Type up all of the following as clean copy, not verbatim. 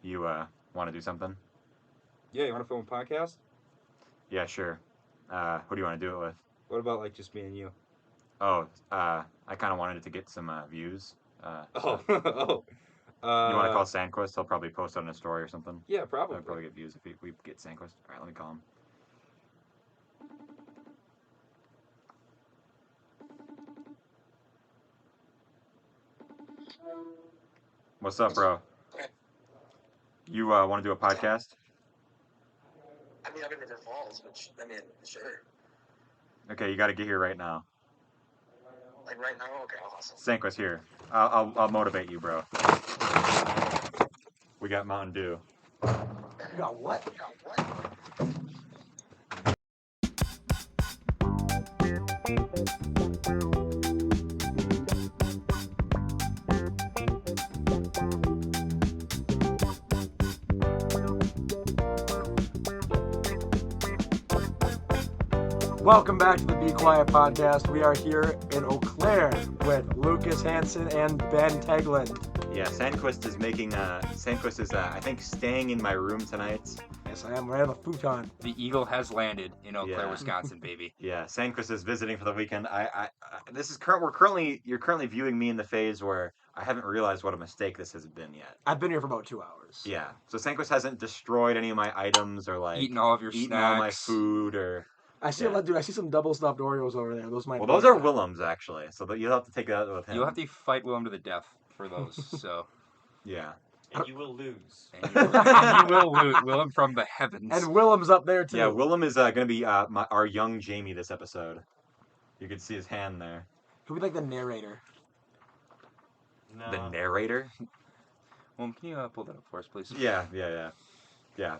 You want to do something? Yeah, you want to film a podcast? Yeah, sure. Who do you want to do it with? What about like just me and you? Oh, I kind of wanted it to get some views. Oh, So oh. you want to call Sandquist? He'll probably post on his story or something. Yeah, probably. He'll probably get views if we get Sandquist. All right, let me call him. What's up, bro? You want to do a podcast? I mean, I'm in River Falls, which, I mean, sure. Okay, you got to get here right now. Like right now? Okay, awesome. Sandquist, here. I'll motivate you, bro. We got Mountain Dew. You got what? Welcome back to the Be Quiet podcast. We are here in Eau Claire with Lukas Hansen and Ben Teigland. Yeah, Sandquist is making. Sandquist is, I think, staying in my room tonight. Yes, I am. I have a futon. The Eagle has landed in Eau Claire, Yeah. Wisconsin, baby. Yeah, Sandquist is visiting for the weekend. You're currently viewing me in the phase where I haven't realized what a mistake this has been yet. I've been here for about 2 hours. Yeah, so Sandquist hasn't destroyed any of my items or like Eating all of your eaten snacks. all my food or. I see I see some double stuffed Oreos over there. Those might. Well, those are Willem's actually, so you'll have to take that with him. You'll have to fight Willem to the death for those, so. Yeah. And you will lose. And you will lose Willem from the heavens. And Willem's up there too. Yeah, Willem is going to be our young Jamie this episode. You can see his hand there. He'll be like the narrator. No. The narrator? Willem, can you pull that up for us, please? Yeah.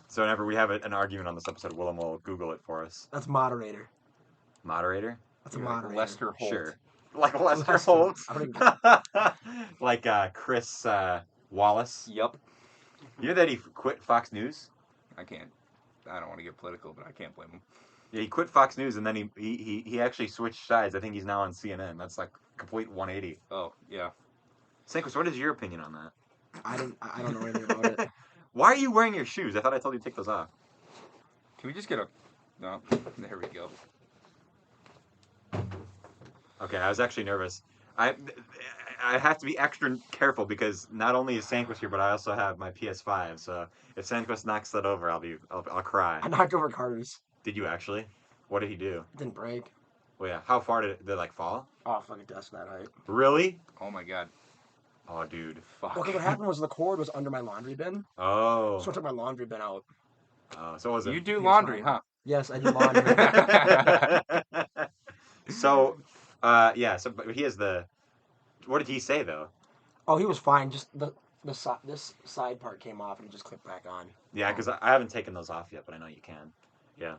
So whenever we have an argument on this episode, Willem will Google it for us. That's moderator. Moderator? That's a You're like moderator. Lester Holt. Sure. Like Lester Lester. Holt. I don't even- Like Chris Wallace. Yup. You know that he quit Fox News? I don't want to get political, but I can't blame him. Yeah, he quit Fox News and then he actually switched sides. I think he's now on CNN. That's like complete 180. Oh, yeah. Sandquist, what is your opinion on that? I don't know anything about it. Why are you wearing your shoes? I thought I told you to take those off. Can we just get a... No, there we go. Okay, I was actually nervous. I have to be extra careful because not only is Sandquist here, but I also have my PS5. So if Sandquist knocks that over, I'll cry. I knocked over Carter's. Did you actually? What did he do? It didn't break. Well, yeah. How far did it like fall? Oh, fucking desk that height. Really? Oh, my God. Oh, dude. Fuck. Okay, what happened was the cord was under my laundry bin. Oh. So I took my laundry bin out. So it was You a... do laundry, huh? Yes, I do laundry. So, yeah. So, but he has the... What did he say, though? Oh, he was fine. Just this side part came off and it just clicked back on. Yeah, because I haven't taken those off yet, but I know you can. Yeah,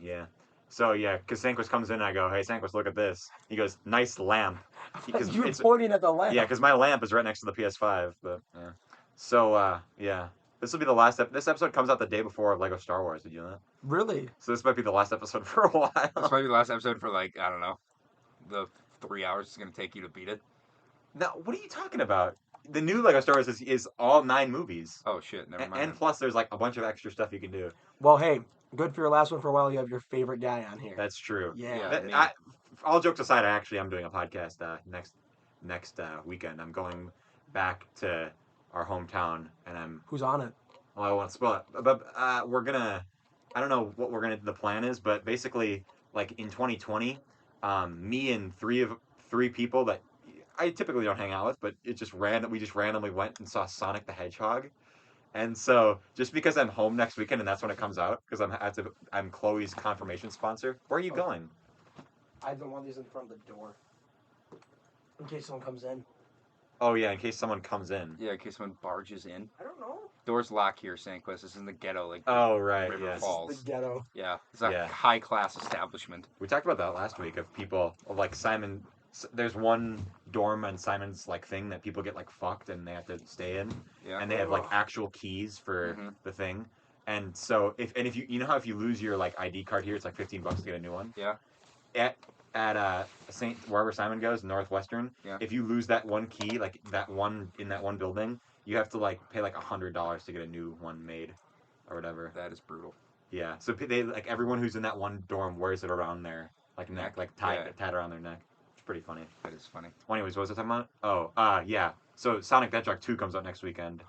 yeah. So, yeah, because Sandquist comes in and I go, hey, Sandquist, look at this. He goes, nice lamp. Because You were pointing at the lamp. Yeah, because my lamp is right next to the PS5. But, yeah. So, yeah. This will be the last This episode comes out the day before Lego Star Wars. Did you know that? Really? So this might be the last episode for a while. This might be the last episode for, like, I don't know, the 3 hours it's going to take you to beat it. Now, what are you talking about? The new Lego Star Wars is all 9 movies. Oh, shit, never mind. And plus, there's, like, a bunch of extra stuff you can do. Well, hey, good for your last one for a while. You have your favorite guy on here. That's true. Yeah. Yeah. All jokes aside, I am doing a podcast next weekend. I'm going back to our hometown, and Who's on it? I won't spoil it, but we're gonna. I don't know what the plan is, but basically, like in 2020, me and three people that I typically don't hang out with, but we just randomly went and saw Sonic the Hedgehog. And so, just because I'm home next weekend and that's when it comes out, because I'm Chloe's confirmation sponsor. Where are you going? I don't want these in front of the door. In case someone comes in. Oh yeah, in case someone comes in. Yeah, in case someone barges in. I don't know. Doors lock here, Sandquist. This is in the ghetto, like Oh right, River yes. Falls. The ghetto. Yeah, it's a Yeah. high-class establishment. We talked about that last week of people of like Simon. There's one dorm on Simon's like thing that people get like fucked and they have to stay in, Yeah. and they have like actual keys for Mhm. the thing. And so if you know how if you lose your like ID card here, it's like $15 to get a new one. Yeah. At wherever Simon goes, Northwestern. Yeah. If you lose that one key, like that one in that one building, you have to like pay like $100 to get a new one made, or whatever. That is brutal. Yeah. So they like everyone who's in that one dorm wears it around their like neck, like tied around their neck. It's pretty funny. That is funny. Well, anyways, what was I talking about? Oh, yeah. So Sonic the Hedgehog 2 comes out next weekend.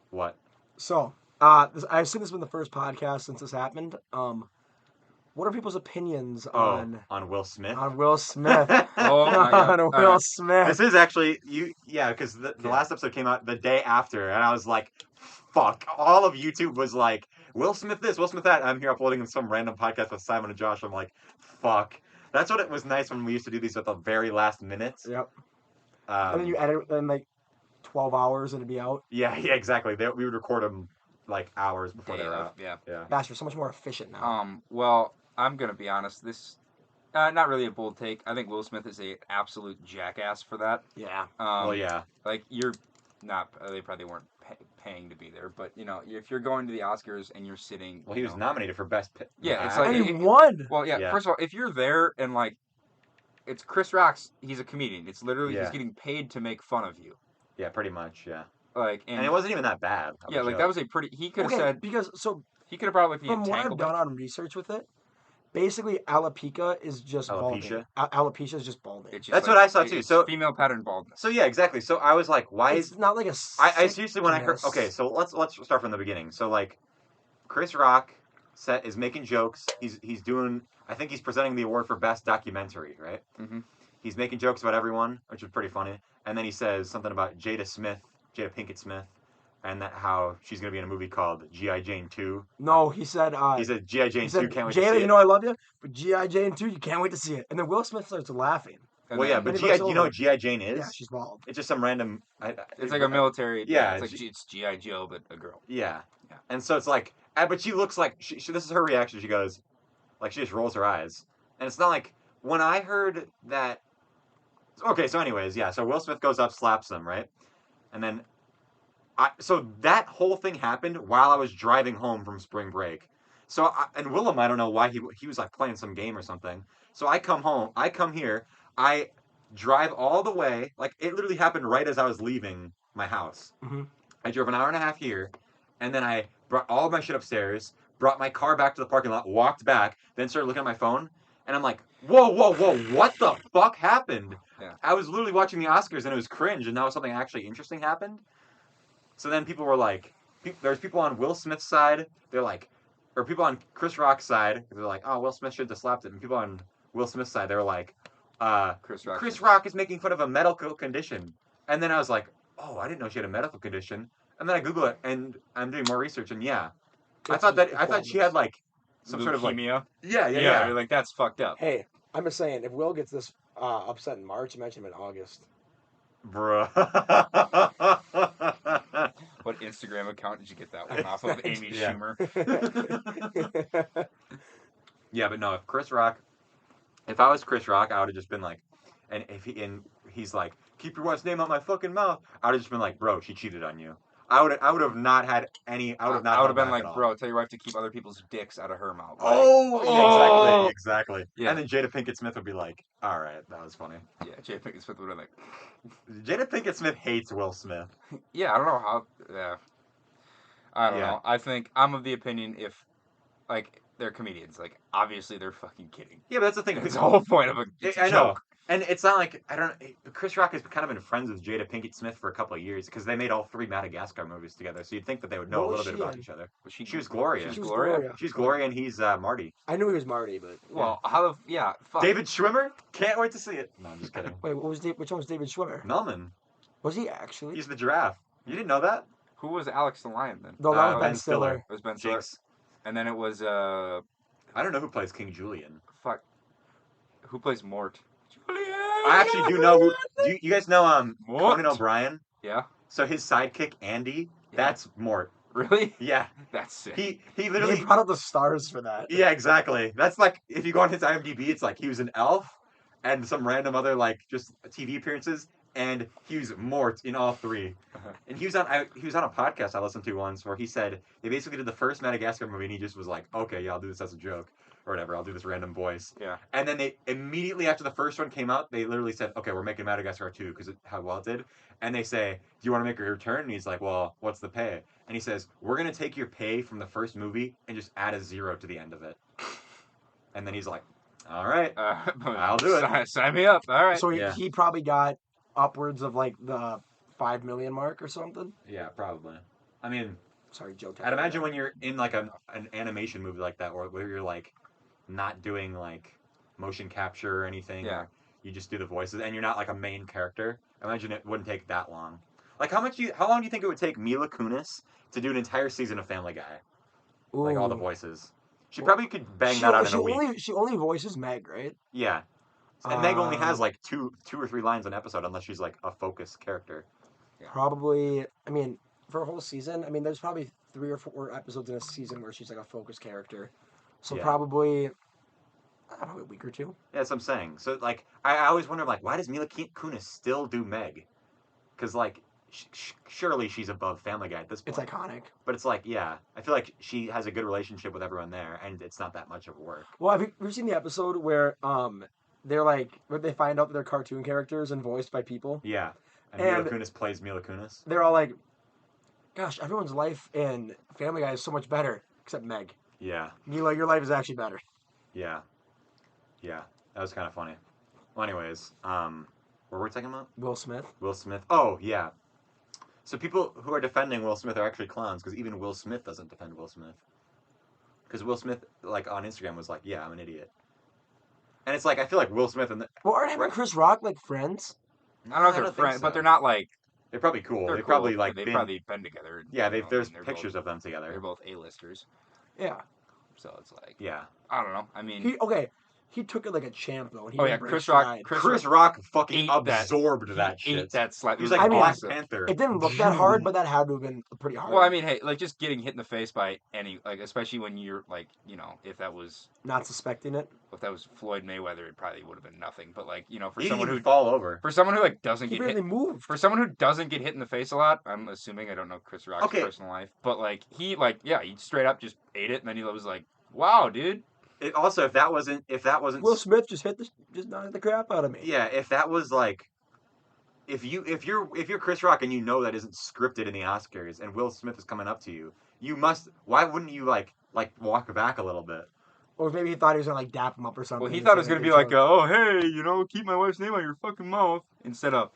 What? So, I've seen this in the first podcast since this happened. What are people's opinions on Will Smith? on Will Smith? Oh my God. On Will Smith. This is actually because the last episode came out the day after, and I was like, fuck. All of YouTube was like, Will Smith this, Will Smith that. And I'm here uploading some random podcast with Simon and Josh. I'm like, fuck. That's what it was nice when we used to do these at the very last minutes. Yep. And then you edit it in like 12 hours and it'd be out. Yeah, exactly. We would record them like hours before they were out. Yeah. Gosh, you're so much more efficient now. Well, I'm gonna be honest. This, not really a bold take. I think Will Smith is a absolute jackass for that. Yeah. Well, yeah. Like you're not. They probably weren't paying to be there, but if you're going to the Oscars and you're sitting. Well, he was nominated for best. Yeah, it's like and he won. Well, yeah. First of all, if you're there and like, it's Chris Rock's. He's a comedian. It's literally he's getting paid to make fun of you. Yeah, pretty much. Yeah. Like, and it wasn't even that bad. Yeah, like that was a pretty. He could have said because he could have brought like the from what I've entanglement. done on research with it. Basically, alopecia is just balding. Alopecia is just balding. That's what I saw too. So female pattern baldness. So yeah, exactly. So I was like, why it's not like a I seriously when I heard okay, so let's start from the beginning. So like Chris Rock is making jokes. He's doing I think he's presenting the award for best documentary, right? Mm-hmm. He's making jokes about everyone, which is pretty funny. And then he says something about Jada Pinkett Smith. And that how she's gonna be in a movie called G.I. Jane 2. No, he said. He said G.I. Jane 2 can't wait to see Jada, it. you know I love you, but G.I. Jane 2 you can't wait to see it. And then Will Smith starts laughing. Well, yeah, but you know what G.I. Jane is? Yeah, she's bald. It's just some random. It's like a military. Yeah, it's G.I. Joe, but a girl. Yeah. And so it's like, but she looks like she. This is her reaction. She goes, like she just rolls her eyes, and it's not like when I heard that. Okay, so anyways, yeah. So Will Smith goes up, slaps them, right, and then. So that whole thing happened while I was driving home from spring break. So, and Willem, I don't know why he was like playing some game or something. So I come here, I drive all the way, like it literally happened right as I was leaving my house. Mm-hmm. I drove an hour and a half here, and then I brought all of my shit upstairs, brought my car back to the parking lot, walked back, then started looking at my phone, and I'm like, whoa, what the fuck happened? Yeah. I was literally watching the Oscars and it was cringe, and now something actually interesting happened. So then people were like, there's people on Will Smith's side, they're like, or people on Chris Rock's side, they're like, oh, Will Smith should have slapped it. And people on Will Smith's side, they were like, Chris Rock is making fun of a medical condition. And then I was like, oh, I didn't know she had a medical condition. And then I Google it, and I'm doing more research, and yeah. I thought she had like some sort of like leukemia. Yeah. You're like, that's fucked up. Hey, I'm just saying, if Will gets this upset in March, imagine him in August. Bruh. What Instagram account did you get that one off of? Amy Schumer. Yeah, but no, if I was Chris Rock, I would have just been like, and he's like, keep your wife's name out my fucking mouth. I would have just been like, bro, she cheated on you. I would have not had any. I would have been like, bro, tell your wife to keep other people's dicks out of her mouth. Like, Oh, exactly. Yeah. And then Jada Pinkett Smith would be like, all right, that was funny. Yeah, Jada Pinkett Smith would have like. Jada Pinkett Smith hates Will Smith. Yeah, I don't know how. Yeah. I don't know. I think I'm of the opinion if, like, they're comedians. Like, obviously they're fucking kidding. Yeah, but that's the thing. It's the whole point of a joke. I know. And it's not like, Chris Rock has kind of been friends with Jada Pinkett Smith for a couple of years because they made all 3 Madagascar movies together. So you'd think that they would know a little bit about each other. She was Gloria. She was Gloria. She's Gloria and he's Marty. I knew he was Marty, but... Well, fuck. David Schwimmer? Can't wait to see it. No, I'm just kidding. Wait, which one was David Schwimmer? Melman. Was he actually? He's the giraffe. You didn't know that? Who was Alex the Lion then? No, that was Ben Stiller. It was Ben Stiller. And then it was, I don't know who plays King Julian. Fuck. Who plays Mort? Julian! I actually do know who... You guys know Conan O'Brien? Yeah. So his sidekick, Andy, that's Mort. Really? Yeah. That's sick. He literally... He brought up the stars for that. Yeah, exactly. That's like, if you go on his IMDb, it's like he was an elf and some random other, like, just TV appearances. and he was Mort in all three. And he was on a podcast I listened to once where he said they basically did the first Madagascar movie, and he just was like, okay, yeah, I'll do this as a joke or whatever. I'll do this random voice. Yeah. And then they immediately after the first one came out, they literally said, okay, we're making Madagascar 2 because how well it did. And they say, do you want to make a return? And he's like, well, what's the pay? And he says, we're gonna take your pay from the first movie and just add a 0 to the end of it. And then he's like, all right, I'll do it. Sign me up. All right. So Yeah. he probably got upwards of like the 5 million mark or something. Yeah, probably. I mean, Sorry, Joe. I'd imagine when you're in like an animation movie like that, or where you're like not doing like motion capture or anything, Yeah. or you just do the voices, and you're not like a main character. I imagine it wouldn't take that long. Like how long do you think it would take Mila Kunis to do an entire season of Family Guy? Like all the voices. She probably could bang that out in a week. She only voices Meg, right? Yeah. And Meg only has like two or three lines an episode unless she's like a focused character. Yeah. Probably. I mean, for a whole season. I mean, there's probably 3 or 4 episodes in a season where she's like a focused character. So Yeah. probably a week or 2. Yeah, that's what I'm saying. So like, I always wonder like, why does Mila Kunis still do Meg? Because like, surely she's above Family Guy at this point. It's iconic. But it's like, yeah, I feel like she has a good relationship with everyone there, and it's not that much of work. Well, have you ever seen the episode where they're like where they find out that they're cartoon characters and voiced by people? Yeah, and And- Mila Kunis plays Mila Kunis. They're all like, "Gosh, everyone's life in Family Guy is so much better except Meg. Yeah, Mila, your life is actually better." yeah, that was kind of funny. Well, anyways, what were we talking about? Will Smith. Will Smith. Oh, yeah. So people who are defending Will Smith are actually clowns, because even Will Smith doesn't defend Will Smith. Because Will Smith, like, on Instagram was like, yeah, I'm an idiot. And it's like, I feel like Will Smith and Well, aren't him and Chris Rock like friends? I don't know if I they're don't think friends, so. but they're not like. they're probably cool. They're They've cool. probably, like, They've been... probably been together. Yeah, you know, there's they're pictures both, of them together. They're both A-listers, Yeah. so it's like. Yeah. I don't know. I mean. He took it like a champ though. And he Oh, yeah, didn't break Chris Rock- stride. Chris Rock fucking ate that- absorbed that he ate shit. that slap. He was It like I mean, Black awesome. Panther. It didn't look that hard, but that had to have been pretty hard. Well, I mean, hey, like just getting hit in the face by any, like, especially when you're like, you know, if that was not suspecting it. Floyd Mayweather, it probably would have been nothing. But like, you know, for He didn't someone even who fall over. like doesn't He get barely hit, moved. for someone who doesn't get hit in the face a lot, I'm assuming, I don't know Chris Rock's Okay. personal life, but like he straight up just ate it, and then he was like, wow, dude. It also, if that wasn't Will Smith just knocked the crap out of me. yeah, if that was like, if you're Chris Rock and you know that isn't scripted in the Oscars and Will Smith is coming up to you, you must. Why wouldn't you like walk back a little bit? Or maybe he thought he was gonna like dap him up or something. Well, he thought it was gonna be like, oh, hey, you know, keep my wife's name on your fucking mouth, instead of.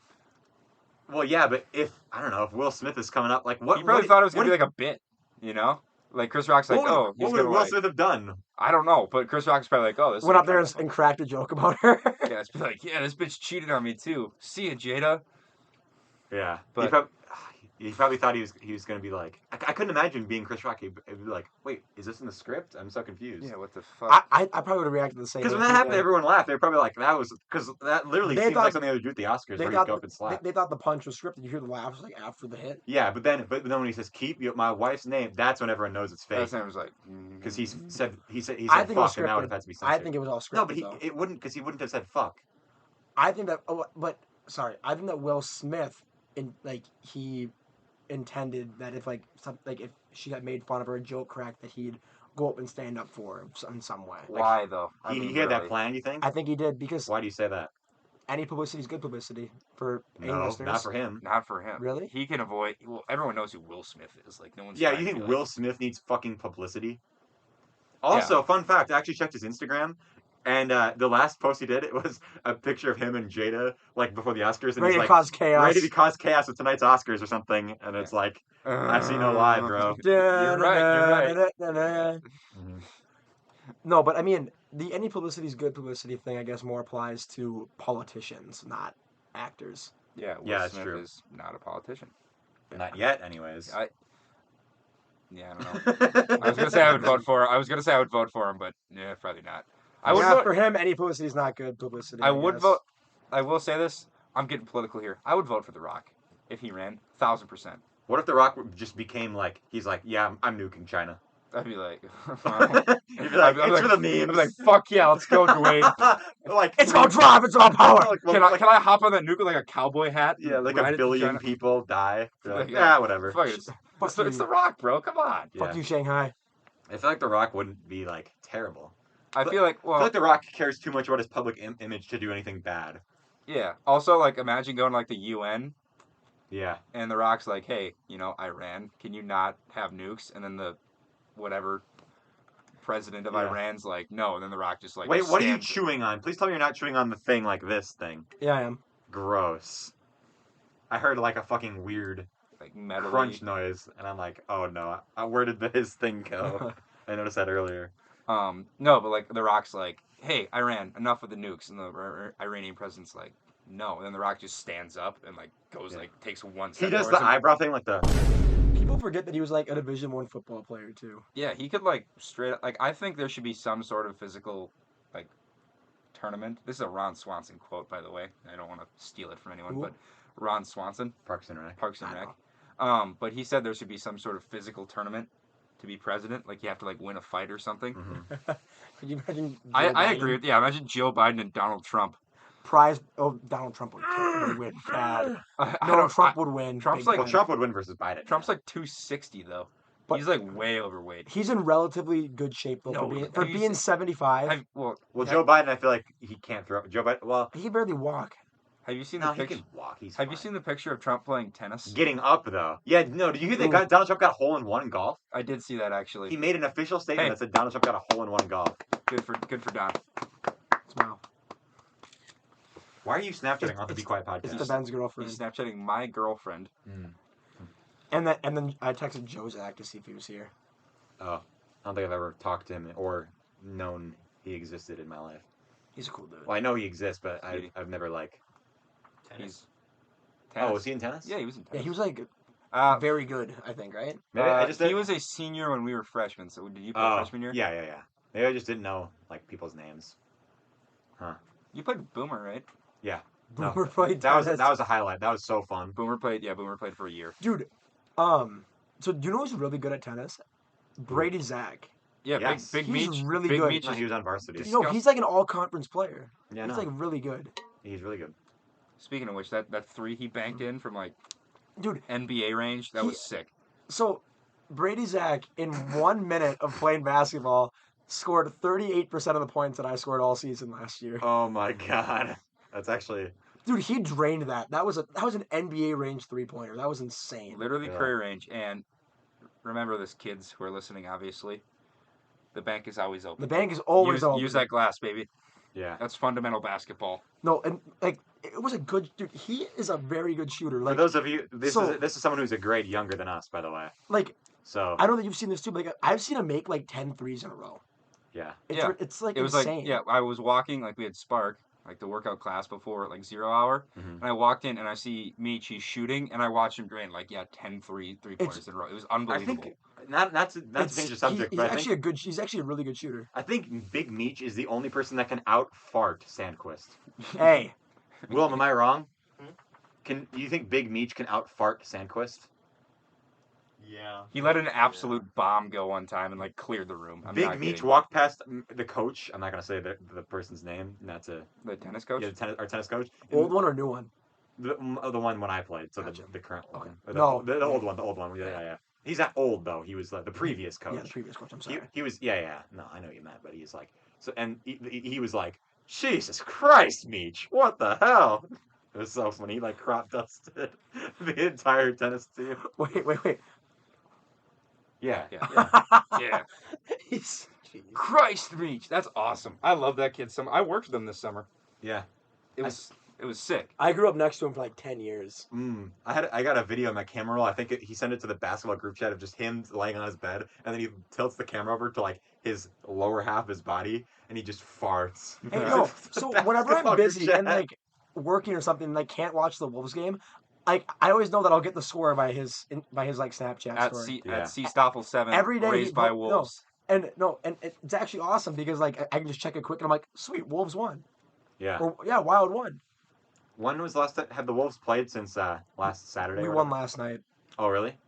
Well, yeah, but if I don't know if Will Smith is coming up, like what? He probably thought it was gonna be like a bit, you know. Like Chris Rock's like, what he's would gonna Will like, Smith have done? I don't know, but Chris Rock's probably like, oh, this went is up there and cracked a joke about her. yeah, it's like, yeah, this bitch cheated on me too. See ya, Jada. Yeah, But- he probably thought he was gonna be like. I couldn't imagine being Chris Rock. He'd be like, wait, is this in the script? I'm so confused. Yeah, what the fuck? I probably would have reacted the same way. Because when that happened, everyone laughed. They were probably like, that was because that literally They seems thought- like something they would do at the Oscars, they where he'd thought go up and slap. they thought the punch was scripted. You hear the laughs like after the hit. Yeah, but then when he says keep my wife's name, that's when everyone knows it's fake. That was like, Because he said I think it fuck, was and that would scripted. have had to be censored. I think it was all scripted. No, but though. it wouldn't, because he wouldn't have said fuck. I think that. Oh, but sorry, I think that Will Smith, he intended that if if she had made fun of her, a joke crack, that he'd go up and stand up for her in some way. why though? I He mean, had that really. plan, you think? I think he did because Why do you say that? any publicity is good publicity for No, A-listers. not for him. Not for him. Really? He can avoid. Well, everyone knows who Will Smith is. Like no one's. Yeah, trying you to think be Will like, Smith needs fucking publicity? Also, fun fact, I actually checked his Instagram, and the last post he did, it was a picture of him and Jada, like, before the Oscars, and Ready he's to like, cause chaos. ready to cause chaos at tonight's Oscars or something, and it's like, I've seen no live, bro. You're right. No, but I mean, the any publicity is good publicity thing, I guess, more applies to politicians, not actors. Yeah, Will Yeah, that's Smith true. is not a politician. Not yet, anyways. Yeah, I don't know. I was gonna say I would vote for. I was gonna say I would vote for him, but yeah, probably not. I would Yeah, vote. for him, any publicity is not good publicity. I would guess. vote. I will say this. I'm getting political here. I would vote for The Rock if he ran 1,000%. What if The Rock just became like, he's like, yeah, I'm nuking China. I'd be like, You'd be like, it's for the memes. I'd be like, fuck yeah, let's go, Dwayne. Like It's all drive, it's all power. Can I hop on that nuke with like a cowboy hat? Yeah, like ride a it to billion China? people die. They're like, Yeah, whatever. Fuck it. It's The Rock, bro. Come on. Fuck you, Shanghai. I feel like The Rock wouldn't be like terrible. I feel like The Rock cares too much about his public image to do anything bad. Yeah. Also, like, imagine going to like the UN. Yeah. And The Rock's like, hey, Iran, can you not have nukes? And then the whatever president of Iran's like, no. And then The Rock just like, wait, what are you chewing on? Please tell me you're not chewing on the thing like this thing. Yeah, I am. Gross. I heard like a fucking weird like metal crunch noise, and I'm like, oh no, where did his thing go? I noticed that earlier. No, but like The Rock's like, hey, Iran, enough with the nukes, and the Iranian president's like, no, and then The Rock just stands up and like goes like takes one step. He does the eyebrow thing like the. People forget that he was like a Division I football player too. Yeah, he could like straight up, like I think there should be some sort of physical like tournament. This is a Ron Swanson quote, by the way. I don't want to steal it from anyone, but Ron Swanson, Parks and Rec. But he said there should be some sort of physical tournament to be president. Like you have to like win a fight or something. Mm-hmm. Could you imagine? I agree with imagine Joe Biden and Donald Trump. Donald Trump would win bad. Trump would win. Trump's like Trump would win versus Biden. Trump's like 260 though. But he's like way overweight. He's in relatively good shape though for being 75. Well, Joe Biden, I feel like he can't throw. Joe Biden, well, he barely walk. Have you seen the picture? He can walk. Have you seen the picture of Trump playing tennis? Getting up though. Yeah, no. Did you hear that Donald Trump got a hole in one in golf? I did see that actually. He made an official statement that said Donald Trump got a hole in one in golf. Good for Don. Smile. Why are you Snapchatting on the Be Quiet podcast? It's the Ben's girlfriend. He's Snapchatting my girlfriend. And then I texted Joe Zach to see if he was here. Oh, I don't think I've ever talked to him or known he existed in my life. He's a cool dude. Well, I know he exists, but I've never like. Tennis. Oh, was he in tennis? Yeah, he was in tennis. Yeah, he was like very good, I think, right? Maybe he was a senior when we were freshmen. So did you play freshman year? Yeah. Maybe I just didn't know like people's names. Huh. You played Boomer, right? Yeah. Boomer played that tennis. was a highlight. That was so fun. Boomer played for a year. Dude, so do you know who's really good at tennis? Brady Zach. Yeah, yes. Big He's Meech. really Big good. Meech he was on varsity. You know, he's like an all-conference player. Yeah, he's like really good. He's really good. Speaking of which, that three he banked in from like, dude, NBA range, that was sick. So, Brady Zach in 1 minute of playing basketball scored 38% of the points that I scored all season last year. Oh my god, that's actually. Dude, he drained that. That was an NBA range 3-pointer. That was insane. Literally career range. And remember this, kids who are listening, obviously. The bank is always open. The bank is always open. Use that glass, baby. Yeah. That's fundamental basketball. No, and like it was a good dude. He is a very good shooter. Like for those of you, this is someone who's a grade younger than us, by the way. Like, so I don't think you've seen this too, but like I've seen him make like 10 threes in a row. Yeah. It's like it was insane. like I was walking, like we had Spark, like the workout class before like 0 hour, and I walked in and I see Meech, he's shooting, and I watched him drain like 10 three-pointers in a row. It was unbelievable. I think not to change the subject, but he's actually a really good shooter. I think Big Meech is the only person that can out fart Sandquist. Hey, Willem, am I wrong? Do you think Big Meech can out fart Sandquist? Yeah. He let an absolute bomb go one time and like cleared the room. Big Meech walked past the coach. I'm not gonna say the person's name. Not to the tennis coach. Yeah, our tennis coach. Old one or new one? The one when I played. So Gotcha. the current one. Okay. The old one. The old one. Yeah. He's not old though. He was the previous coach. Yeah, the previous coach. I'm sorry. He was. Yeah. No, I know what you meant, but he's like. So and he was like, Jesus Christ, Meech, what the hell? It was so funny. He like crop dusted the entire tennis team. Wait. Yeah. Christ, Meech, that's awesome. I love that kid. I worked with him this summer. Yeah. It was sick. I grew up next to him for like 10 years. I got a video on my camera roll. I think he sent it to the basketball group chat of just him laying on his bed, and then he tilts the camera over to like his lower half of his body, and he just farts. Hey, no. So whenever I'm busy and like working or something, and like can't watch the Wolves game, I always know that I'll get the score by his like Snapchat story. At C Stoffel 7 every day raised by Wolves. And it's actually awesome because like I can just check it quick and I'm like, sweet, Wolves won. Yeah. Or Wild won. When was the last time have the Wolves played since last Saturday? We won last night. Oh really?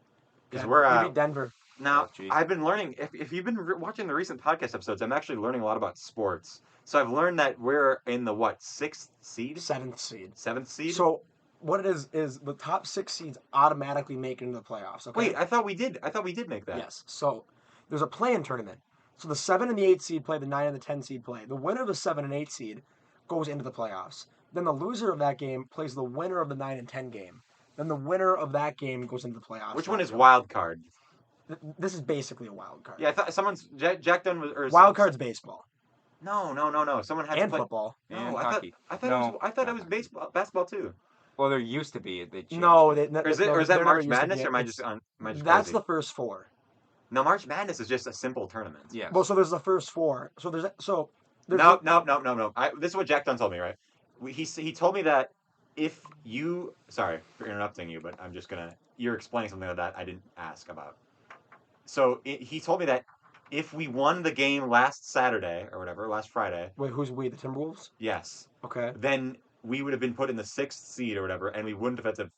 Because we beat Denver. Now, LG. I've been learning, if you've been watching the recent podcast episodes, I'm actually learning a lot about sports. So I've learned that we're in the, what, 6th seed? 7th seed. 7th seed? So what it is the top 6 seeds automatically make it into the playoffs. Okay. Wait, I thought we did make that. Yes. So there's a play-in tournament. So the 7 and the 8 seed play, the 9 and the 10 seed play. The winner of the 7 and 8 seed goes into the playoffs. Then the loser of that game plays the winner of the 9 and 10 game. Then the winner of that game goes into the playoffs. Which one is wild card? This is basically a wild card. Yeah, I thought someone's Jack Dunn was or Wild card's baseball No. Someone had and to play football. No, And I hockey. thought it was Not hockey. basketball too. Well, there used to be. They changed No, it. Or is that March Madness, or am I just That's crazy? the first 4. No, March Madness is just a simple tournament. Yes. Well, so there's the first 4. There's No. This is what Jack Dunn told me, right? He told me that if you, sorry for interrupting you, but you're explaining something that I didn't ask about. So he told me that if we won the game last Saturday or whatever, last Friday, Wait, who's we? The Timberwolves? yes, Okay. then we would have been put in the 6th seed or whatever, and we wouldn't have had to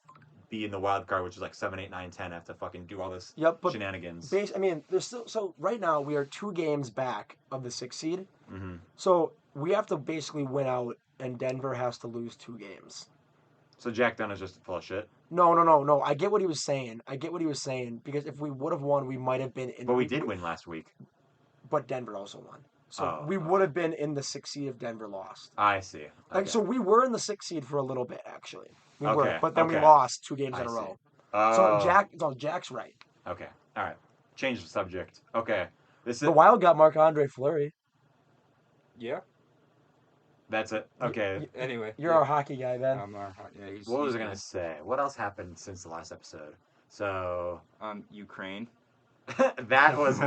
be in the wild card, which is like 7, 8, 9, 10. Have to fucking do all this Yep, but shenanigans. there's still so right now we are 2 games back of the 6th seed. Hmm. So we have to basically win out, and Denver has to lose 2 games. So Jack Dunn is just full of shit. No. I get what he was saying. Because if we would have won, we might have been in. But we did win last week. But Denver also won. So Oh, we would have been in the 6th seed if Denver lost. I see. Okay. So we were in the 6th seed for a little bit, actually. We were, Okay, but then we okay. lost 2 games I in a see. row. Oh. Jack's right. Okay. All right. Change the subject. Okay. This is The Wild got Marc-Andre Fleury. Yeah. That's it. Okay. Anyway. You're our hockey guy, Ben. What was I gonna say? What else happened since the last episode? So Ukraine. that was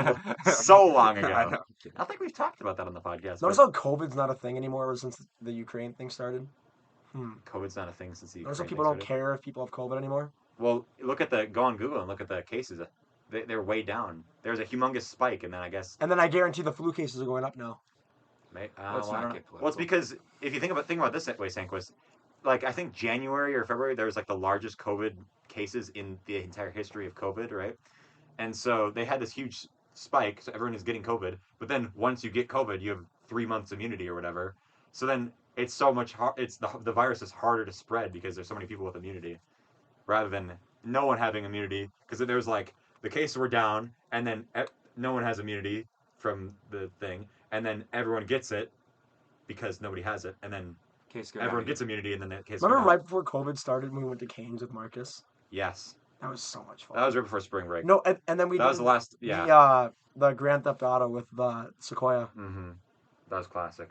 so long ago. I know. I don't think we've talked about that on the podcast. Notice but how COVID's not a thing anymore ever since the Ukraine thing started? COVID's not a thing since the Notice how Ukraine people thing don't started. care if people have COVID anymore? Well, go on Google and look at the cases. They're way down. There's a humongous spike, and then I guess And then I guarantee the flu cases are going up now. Let's I not don't know. get political. Well, it's because if you think about this way, Sandquist, like I think January or February there was like the largest COVID cases in the entire history of COVID, right? And so they had this huge spike, so everyone is getting COVID. But then once you get COVID, you have 3 months immunity or whatever. So then it's so much it's the virus is harder to spread because there's so many people with immunity, rather than no one having immunity. Because there's like the cases were down, and then no one has immunity from the thing, and then everyone gets it because nobody has it, and then Case go everyone down. gets immunity, and then that case. Remember go down. right before COVID started when we went to Canes with Marcus? Yes, That was so much fun. that was right before spring break. No, and then we that did was the last. Yeah. the Grand Theft Auto with the Sequoia. Mm-hmm. That was classic.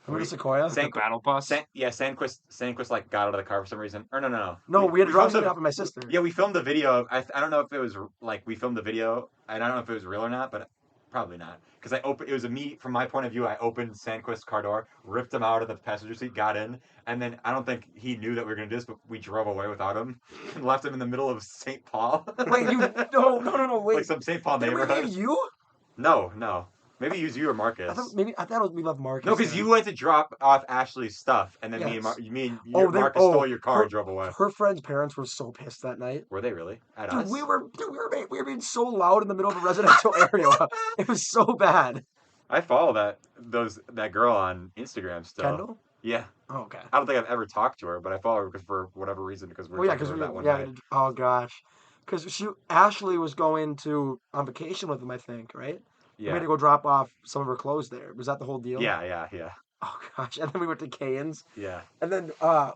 Remember the Sequoia? The battle bus. Sandquist like got out of the car for some reason. Or no. No, we had to drop filmed something off of my sister. Yeah, we filmed the video. I don't know if it was like we filmed the video. I don't know if it was real or not, but probably not. Because it was from my point of view. I opened Sandquist's car door, ripped him out of the passenger seat, got in, and then I don't think he knew that we were gonna do this, but we drove away without him and left him in the middle of St. Paul. Wait, no, wait. Like some St. Paul Did we neighborhood. leave you? No. Maybe it was you or Marcus. I thought we left Marcus. No, because you went to drop off Ashley's stuff, and then Yes. Marcus stole your car and drove away. Her friend's parents were so pissed that night. Were they really? At Dude, us? we were being so loud in the middle of a residential area. It was so bad. I follow that girl on Instagram still. Kendall? Yeah. Oh, okay. I don't think I've ever talked to her, but I follow her because for whatever reason because we're talking about that one night. Oh gosh, because Ashley was going on vacation with him, I think, right? We had Yeah. to go drop off some of her clothes there. Was that the whole deal? Yeah. Oh gosh, and then we went to Canes, Yeah. and then Yeah.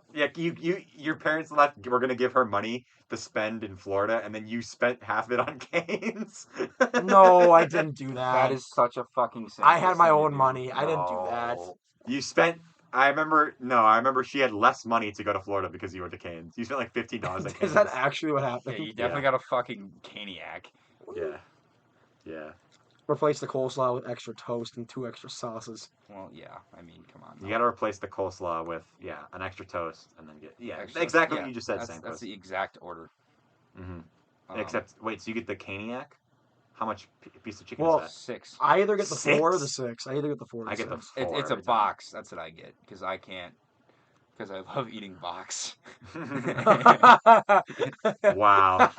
Your parents left. We're gonna give her money to spend in Florida, and then you spent half of it on Canes. no, I didn't do that. That is such a fucking. I had my thing to own do. money. I didn't do that. No. You spent. I remember she had less money to go to Florida because you went to Canes. You spent like $15 on Canes. Is that actually what Yeah, happened? you definitely got a fucking caniac. Yeah. Replace the coleslaw with extra toast and 2 extra sauces. Well, yeah. I mean, come on. You got to replace the coleslaw with an extra toast, and then get Extra- exactly yeah, what you just said, That's Sandquist. the exact order. Mm-hmm. Except wait, so you get the caniac? How much piece of chicken Well, is that? 6. I either get the 4 or the 6? 6. I either get the 4 or the I get the 6. 4. It's a every time. box. That's what I get because I can't. Because I love eating box. Wow.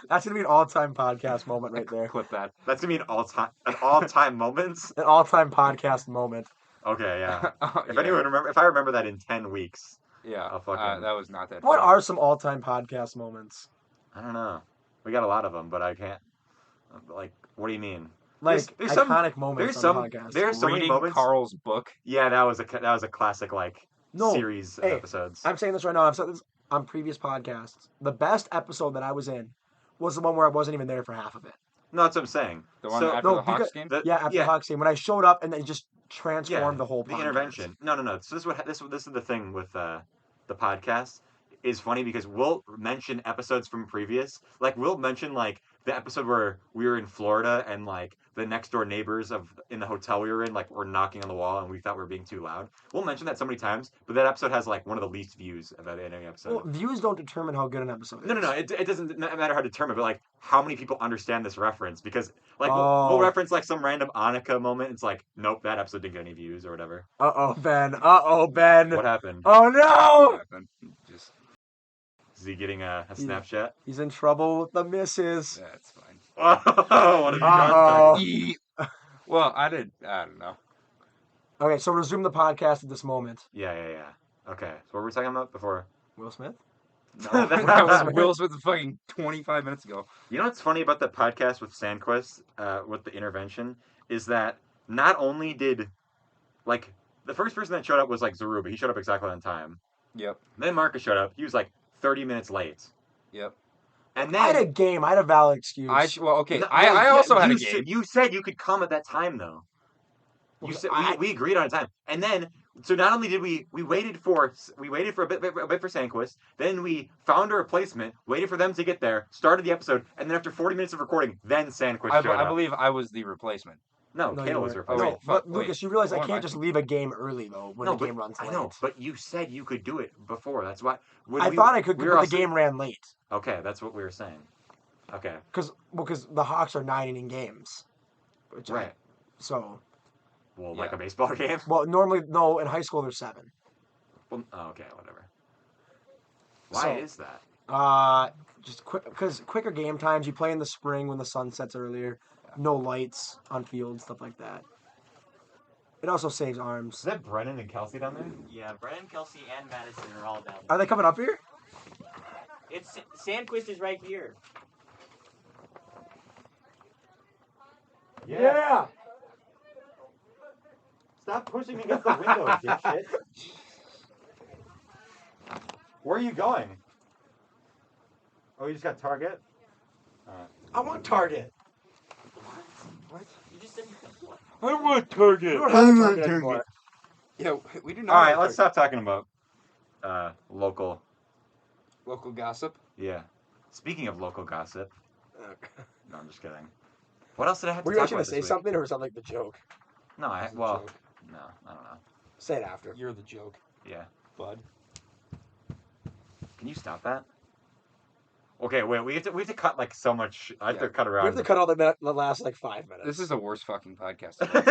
That's gonna be an all-time podcast moment right there. Clip that. That's gonna be an all-time moments. An all-time podcast moment. Okay, yeah. If Yeah. if I remember that in 10 weeks, Yeah, I'll fucking- that was not that What funny. are some all-time podcast moments? I don't know. We got a lot of them, but I can't. Like, what do you mean? Like There's some- iconic moments There's on some. the podcast. There's so many Reading moments. Carl's book. Yeah, that was a classic like No, series of hey, episodes. I'm saying this right now. I've said this on previous podcasts. The best episode that I was in was the one where I wasn't even there for half of it. No, that's what I'm saying. The one So- after no, the Hawks because- game? Yeah, after the Hawks game, when I showed up and then just transformed the whole the podcast. intervention. No. So this is the thing with the podcast is funny because we'll mention episodes from previous. Like we'll mention like the episode where we were in Florida and like the next door neighbors in the hotel we were in like were knocking on the wall and we thought we were being too loud. We'll mention that so many times, but that episode has like one of the least views of any episode. Well, views don't determine how good an episode is. No. It doesn't matter how to determine, but like how many people understand this reference because like Oh. we'll reference like some random Annika moment. It's like nope, that episode didn't get any views or whatever. Uh-oh, Ben. What happened? Oh, no! Just, Is he getting a Snapchat? He's in trouble with the missus. that's fine. Oh, what have you Uh-oh. done? Eat. Well, I don't know. Okay, so resume the podcast at this moment. Yeah. Okay, so what were we talking about before? Will Smith? No, that was Will Smith fucking 25 minutes ago. You know what's funny about the podcast with Sandquist, with the intervention, is that not only did, like, the first person that showed up was, like, Zaruba. He showed up exactly on time. Yep. Then Marcus showed up. He was, like, 30 minutes late. Yep. And I had a then... game. I had a valid excuse. Okay. No, I also had a you game. said- you said you could come at that time, though. You said we agreed on a time, and then so not only did we waited for a bit for Sandquist, then we found a replacement, waited for them to get there, started the episode, and then after 40 minutes of recording, then Sandquist showed up. I believe I was the replacement. No, No, Kale you was weren't. replacement. Oh, No, wait, but fuck, Lucas, wait. you realize I What am can't just leave a game early though when No, the game runs late. I know, but you said you could do it before. That's why. I thought I could, we but were the also- game ran late. Okay, that's what we were saying. Okay, Because the Hawks are 9-inning games. right. So, Well, like Yeah. a baseball game. well, normally, no, in high school they're 7. Well, okay, whatever. Why So- is that? Just quick, because quicker game times, you play in the spring when the sun sets earlier, no lights on field, stuff like that. It also saves Is arms. that Brennan and Kelsey down there? Yeah, Brennan, Kelsey, and Madisyn are all down. Are they coming up here? It's Sandquist is right here. Stop pushing me against the window, dipshit. Where are you going? Oh, you just got Target? I want Target. You just said I want Target. We don't have a Target anymore. Yeah, we do not. All right, have let's stop talking about local. Local gossip. Yeah. Speaking of local gossip. No, I'm just kidding. What else did I have to Were you talk actually about going to say this week? something, or was that like the joke? No, I It's a well, joke. no, I don't know. Say it after. You're the joke, Yeah. bud. Can you stop that? Okay, wait. We have to cut like so much. I have to cut around. We have to cut all the last like 5 minutes. This is the worst fucking podcast. of all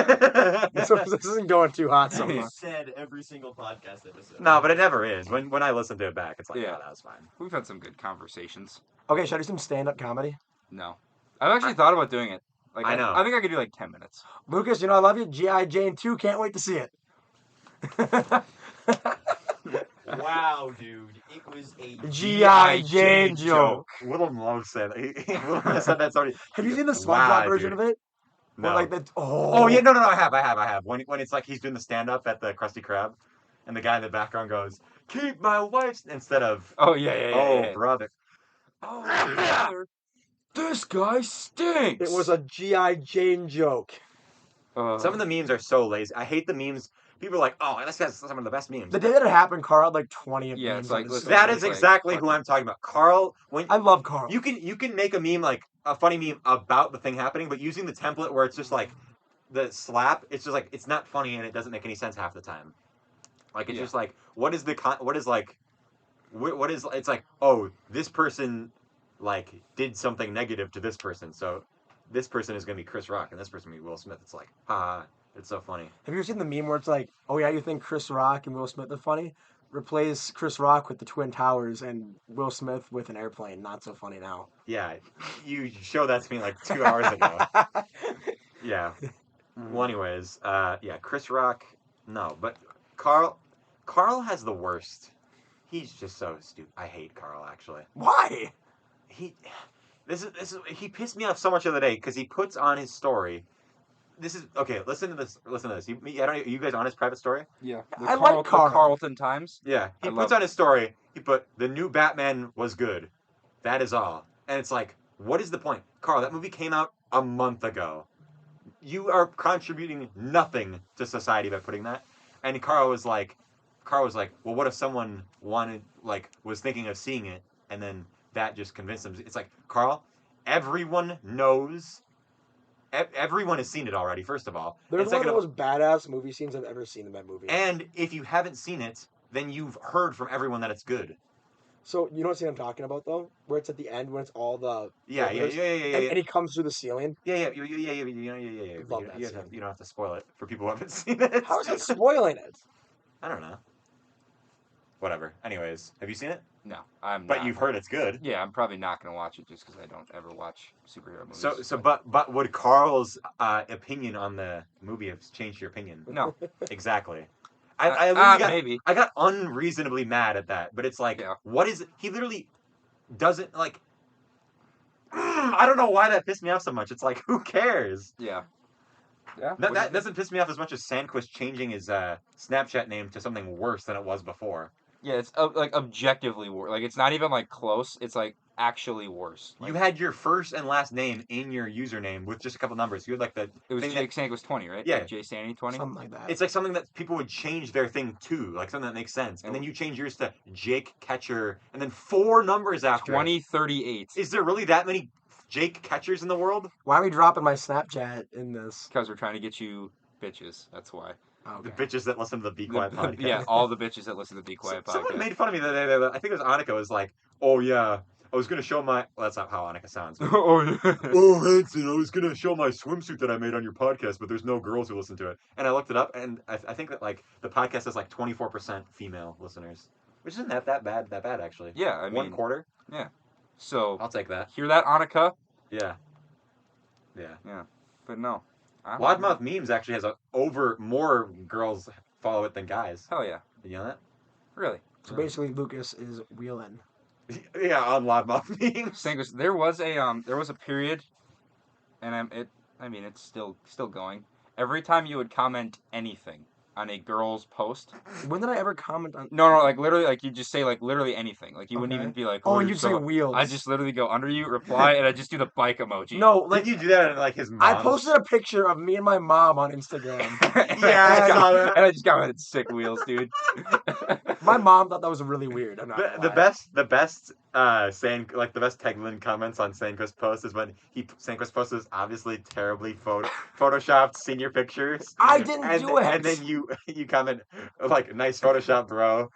time. this isn't going too hot so you far. said every single podcast episode. No, but it never is. When I listen to it back, it's like, Yeah. oh, that was fine. We've had some good conversations. Okay, should I do some stand-up comedy? No, I've actually thought about doing it. Like I know. I think I could do like 10 minutes. Lucas, you know I love you. G.I. Jane 2, can't wait to see it. Wow, dude, it was a G.I. Jane joke. Willem Lowe said Willem said that already. Have you seen the SpongeBob Wow, version dude. of it? No. Where, like the Oh yeah, no, I have. When it's like he's doing the stand up at the Krusty Krab, and the guy in the background goes, "Keep my wife's," instead of, Oh yeah. "Oh brother." Oh, brother, this guy stinks. It was a G.I. Jane joke. Some of the memes are so lazy. I hate the memes. People are like, "Oh, this guy's some of the best memes." The day that it happened, Carl had like 20 Yeah, memes it's like, on his listen, story. That it's is like, exactly fuck who it. I'm talking about. Carl, when I love Carl. you can make a meme like a funny meme about the thing happening, but using the template where it's just like the slap, it's just like it's not funny and it doesn't make any sense half the time. Like it's Yeah. just like what is it's like, oh, this person like did something negative to this person, so this person is gonna be Chris Rock and this person will be Will Smith. It's like, it's so funny. Have you ever seen the meme where it's like, oh yeah, you think Chris Rock and Will Smith are funny? Replace Chris Rock with the Twin Towers and Will Smith with an airplane. Not so funny now. Yeah, you showed that to me like 2 hours ago. Yeah. Well, anyways, yeah, Chris Rock, no, but Carl has the worst. He's just so stupid. I hate Carl, actually. Why? He he pissed me off so much the other day because he puts on his story. This is okay. Listen to this. You guys on his private story? Yeah. I like Carl. The Carlton Times. Yeah. He I puts love on his story. He put the new Batman was good. That is all. And it's like, what is the point, Carl? That movie came out a month ago. You are contributing nothing to society by putting that. And Carl was like, well, what if someone was thinking of seeing it, and then that just convinced them? It's like, Carl, everyone knows. Everyone has seen it already. First of all, There's one of the most badass movie scenes I've ever seen in that movie. and if you haven't seen it, then you've heard from everyone that it's good. So you know what scene I'm talking about though, where it's at the end when it's all the Yeah. and he comes through the ceiling. Yeah. Love that You scene. don't have to spoil it for people who haven't seen it. How is it spoiling it? I don't know. Whatever. Anyways, have you seen it? No, I'm But not. you've heard it's good. Yeah, I'm probably not going to watch it just because I don't ever watch superhero movies. But would Carl's opinion on the movie have changed your opinion? No. Exactly. I literally maybe. I got unreasonably mad at that. But it's like, Yeah. what is it? He literally doesn't like. I don't know why that pissed me off so much. It's like, who cares? Yeah. Yeah. That doesn't piss me off as much as Sandquist changing his Snapchat name to something worse than it was before. Yeah, it's like objectively worse. Like it's not even like close. It's like actually worse. Like, You had your first and last name in your username with just a couple numbers. You had like the it was thing Jake Sank was 20, right? Yeah. Like Jay Sandy 20. Something like that. It's like something that people would change their thing to, like something that makes sense. And then you change yours to Jake Catcher, and then 4 numbers after. 2038. Is there really that many Jake Catchers in the world? Why are we dropping my Snapchat in this? Because we're trying to get you bitches. That's why. The bitches that listen to the Be Quiet podcast. Yeah, all the bitches that listen to the Be Quiet podcast. Someone made fun of me the other day. I think it was Annika. Was like, "Oh yeah, I was gonna show my." Well, that's not how Annika sounds. But, Oh, yeah. oh, Hanson, I was gonna show my swimsuit that I made on your podcast, but there's no girls who listen to it. And I looked it up, and I think that like the podcast has like 24% female listeners, which isn't that bad. That bad actually. Yeah, I mean, 1/4. So I'll take that. hear that, Annika? Yeah. But no. Loudmouth memes actually has more girls follow it than guys. Hell yeah. Did you know Really. So basically, Lucas is wheeling. that? Yeah, on Loudmouth memes. Sandquist, there was a period, and it's still going. Every time you would comment anything on a girl's post, When did I ever comment on? no, like literally, like you just say like literally anything. Like you wouldn't Okay. even be like, Oh, and you're you'd say so-" wheels. I just literally go under you, reply, and I just do the bike emoji. No, Like like you do that in like his mom. I posted a picture of me and my mom on Instagram. Yeah, I saw that. And I just commented sick wheels, dude. My mom thought that was really weird. I'm not gonna The lie. the best the best Teigland comments on Sandquist post is when Sandquist posts his obviously terribly photoshopped senior pictures. I didn't do it. And then you comment like, nice Photoshop, bro.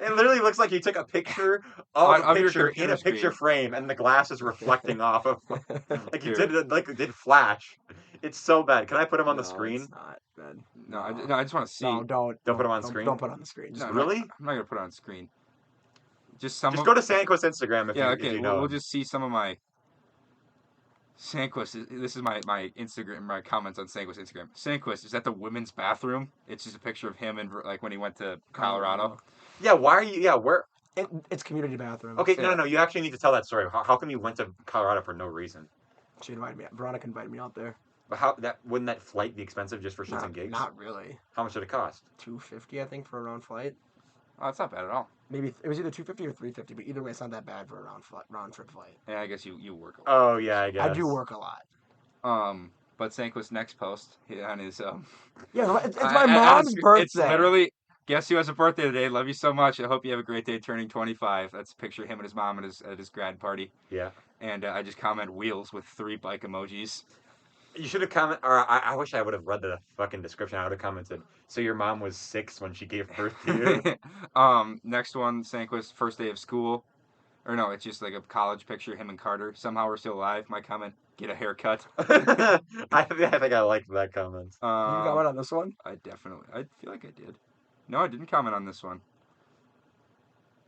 It literally looks like you took a picture of On- a of your picture in computer a picture screen. frame, and the glass is reflecting off of like you Dude. did Flash. It's so bad. Can I put him on the No, screen? It's not, man. No, I just want to see. No, don't Don't put 'em on screen? Don't put it on the screen. No, Really? I'm not gonna put it on screen. Just some. Just of, go to Sandquist Instagram if Yeah, you, okay. if you know. We'll just see some of my Sandquist. This is my Instagram, my comments on Sandquist Instagram. Sandquist is that the women's bathroom. It's just a picture of him and like when he went to Colorado. Yeah, why are you? Yeah, where? It's community bathroom. Okay, Yeah. no. You actually need to tell that story. How come you went to Colorado for no reason? She invited me. Veronica invited me out there. But wouldn't that flight be expensive just for shits and gigs? Not really. How much did it cost? $250, I think, for a round flight. Oh, that's not bad at all. Maybe it was either $250 or $350, but either way, it's not that bad for a round trip flight. Yeah, I guess you work a lot. Oh yeah, I guess. I do work a lot. But Sandquist's next post on his Yeah, it's I- my I- mom's it's- birthday. It's literally, guess who has a birthday today? Love you so much. I hope you have a great day turning 25. That's a picture of him and his mom at his grad party. Yeah. And I just comment wheels with 3 bike emojis. You should have commented, or I wish I would have read the fucking description. I would have commented. So your mom was 6 when she gave birth to you. Next one, Sandquist, first day of school. Or no, it's just like a college picture, him and Carter. Somehow we're still alive. My comment, get a haircut. I think I liked that comment. Did you comment on this one? I feel like I did. No, I didn't comment on this one.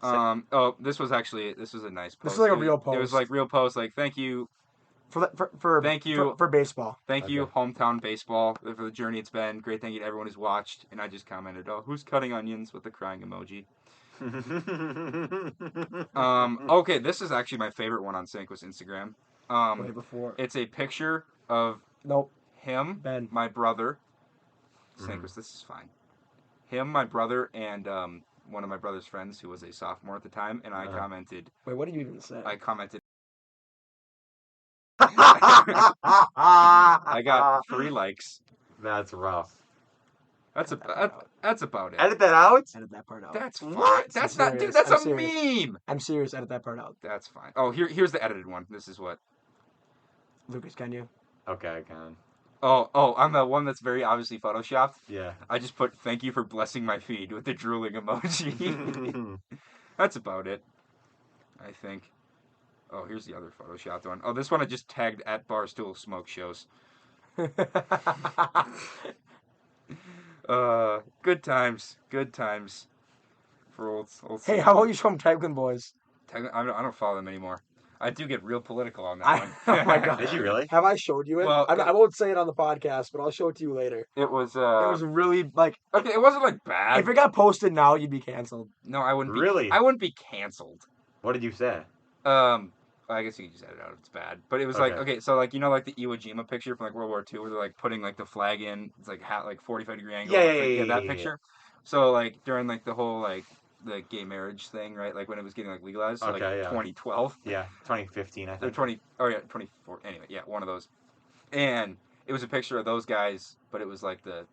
This was a nice post. This was like a real It was post. like real post. Like, thank you, Thank you for baseball. thank you, Okay. hometown baseball, for the journey it's been. Great, thank you to everyone who's watched. And I just commented, oh, who's cutting onions with the crying emoji? Okay, this is actually my favorite one on Sandquist Instagram. Way before. It's a picture of Nope. him, Ben. my brother. Mhm. Sandquist, this is fine. Him, my brother, and one of my brother's friends who was a sophomore at the time, and I Uh-huh. commented. Wait, what did you even say? I commented. I I got 3 likes. That's rough. That's Edit that part out. that's about it. Edit that out. Edit that part out. That's fine. What? That's I'm not, dude. serious. That's I'm a serious. meme. I'm serious. Edit that part out. That's fine. Oh, here's the edited one. This is what. Lucas, can you? Okay, I can. Oh, on the one that's very obviously photoshopped. Yeah. I just put "thank you for blessing my feed" with the drooling emoji. That's about it, I think. Oh, here's the other photoshopped one. Oh, this one I just tagged at Barstool Smoke Shows. Good times for old. Hey, how about you show them Teigland boys? I don't follow them anymore. I do get real political on that I- one. oh my God. Did you really? Have I showed you it? Well, I won't say it on the podcast, but I'll show it to you later. It was It was really like okay. It wasn't like bad. if it got posted now, you'd be canceled. No, I wouldn't. Really? I wouldn't be canceled. What did you say? I guess you can just edit it out if it's bad. But it was like, okay, so like, you know, like the Iwo Jima picture from like World War II where they're like putting like the flag in, it's like 45-degree angle. Yeah, that yeah. picture. So like during like the whole like the gay marriage thing, right? Like when it was getting like legalized, so Okay, like yeah. 2012. Yeah, 2015, I Or think. 24. Anyway, yeah, one of those. And it was a picture of those guys, but it was like the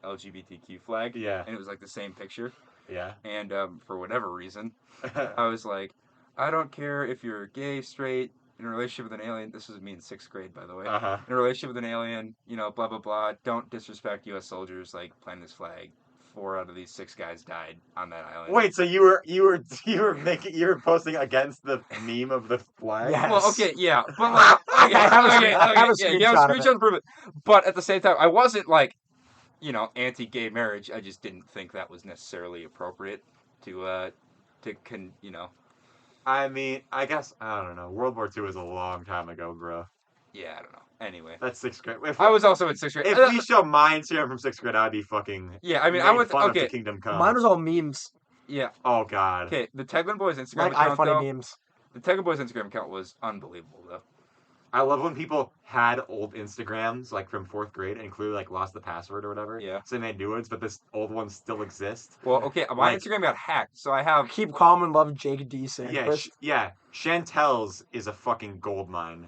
LGBTQ flag. Yeah, And it was like the same picture. yeah. And for whatever reason, I was like, I don't care if you're gay, straight, in a relationship with an alien. This was me in 6th grade, by the way. Uh-huh. In a relationship with an alien, you know, blah, blah, blah. Don't disrespect U.S. soldiers, like, planting this flag. 4 out of these 6 guys died on that island. Wait, so you were posting against the meme of the flag? Yeah. Well, okay, yeah, but like, okay, I have a okay, screenshot you have a of it. screenshot to prove it. But at the same time, I wasn't like, you know, anti-gay marriage. I just didn't think that was necessarily appropriate to you know. I mean, I guess, I don't know. World War II was a long time ago, bro. Yeah, I don't know. Anyway, That's 6th grade. I was also in 6th grade. If we show mine serum from 6th grade, I'd be fucking. Yeah, I mean, I made went. fun of Okay, the Kingdom Come. Mine was all memes, yeah. Oh God. Okay, the Teigland Boys Instagram like account, iFunny though, memes. the Teigland Boys Instagram account was unbelievable, though. I love when people had old Instagrams like from 4th grade and clearly like lost the password or whatever. Yeah. So they made new ones, but this old ones still exist. Well, okay, my Like- Instagram got hacked, so I have. Keep calm and love Jake D. Yeah, Sandquist. yeah. Chantel's is a fucking gold mine.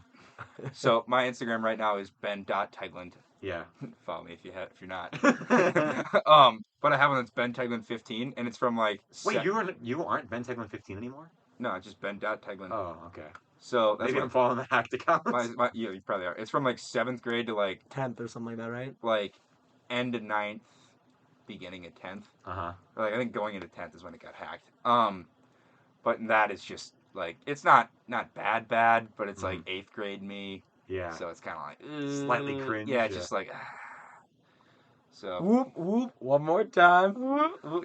So my Instagram right now is ben.teigland. Yeah. Follow me if you're not. But I have one that's Ben Teigland 15, and it's from like. Wait, you aren't Ben Teigland 15 anymore? No, it's just Ben.Teigland. Oh, okay. So that's Maybe I'm following the hacked account. yeah, you probably are. It's from like 7th grade to like 10th or something like that, right? end of 9th, beginning of 10th. Uh-huh. Or, like I think going into 10th is when it got hacked. But that is just like it's not bad, but it's like 8th grade me. Yeah. So it's kind of like Slightly cringe, Yeah, yeah. just like. So. Whoop whoop! One more time.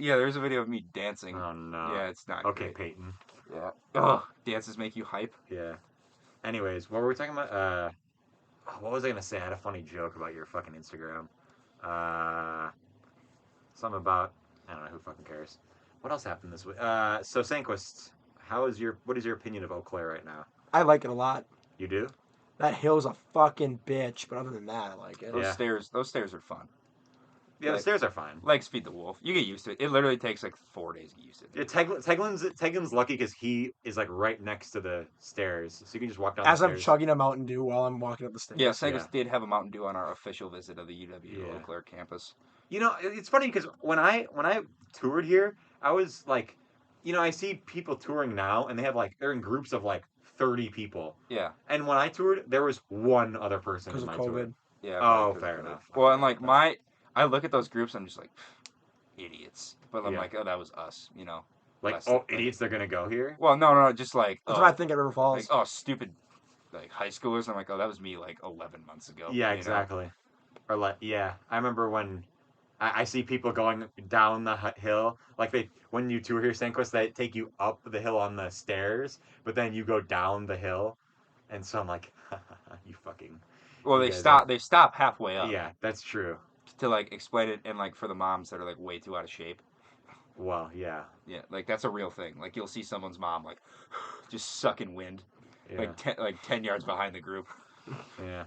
Yeah, there's a video of me dancing. Oh no. Yeah, it's not. Okay, great. Peyton. Yeah. Ugh, dances make you hype. Yeah. Anyways, what were we talking about? What was I gonna say? I had a funny joke about your fucking Instagram. Something about I don't know, who fucking cares. What else happened this week? So Sandquist, what is your opinion of Eau Claire right now? I like it a lot. You do? That hill's a fucking bitch, but other than that, I like it. Those Yeah. stairs are fun. Yeah, the Like- stairs are fine. Like Speed the Wolf. You get used to it. It literally takes like 4 days to get used to Yeah, it. Teigland's lucky because he is like right next to the stairs, so you can just walk down As the I'm stairs. chugging a Mountain Dew while I'm walking up the stairs. Yeah, Sandquist Yeah. did have a Mountain Dew on our official visit of the UW Yeah. Eau Claire campus. You know, it's funny because when I toured here, I was like, you know, I see people touring now, and they're in groups of like 30 people. Yeah. And when I toured, there was one other person Because in of my tour. COVID. Yeah. Oh, probably 'cause fair of it. enough. Well, and like I look at those groups, I'm just like, idiots. But I'm Yeah. like, oh, that was us, you know. Like, Less oh, than- idiots, they're gonna go here. Well, no, just like, That's oh, what I think at River like, Falls. oh, stupid, like high schoolers. I'm like, oh, that was me like 11 months ago. Yeah, you know? exactly. Or like, yeah, I remember when I see people going down the hill. Like when you tour here, Sandquist, they take you up the hill on the stairs, but then you go down the hill. And so I'm like, you fucking. Well, you they guys stop. They stop halfway up Yeah, that's true. to like explain it, and like for the moms that are like way too out of shape. Well, yeah. Yeah, like that's a real thing. Like you'll see someone's mom like just sucking wind, Yeah. like 10 yards behind the group. Yeah.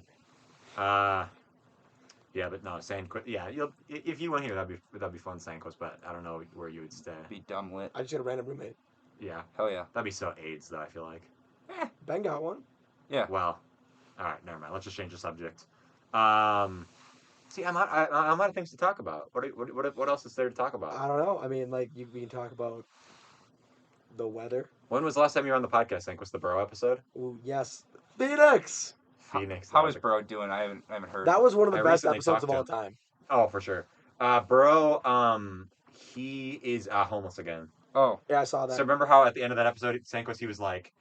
Yeah, but no, Sandquist. Yeah, if you went here, that'd be fun, Sandquist. But I don't know where you would stay. Be dumb lit. I just got a random roommate. Yeah, Hell yeah. that'd be so AIDS though. I feel like. Ben got one. Yeah. Well, all right, never mind. Let's just change the subject. See, I'm out of things to talk about. What else is there to talk about? I don't know. I mean, like we can talk about the weather. When was the last time you were on the podcast? Sandquist, the Burow episode. Ooh, yes, Phoenix. Phoenix. How is Burow doing? I haven't heard. That was one of the I best recently episodes talked of to all him. time. Oh, for sure. Burow, he is homeless again. Oh, Yeah, I saw that. So remember how at the end of that episode, Sandquist, he was like,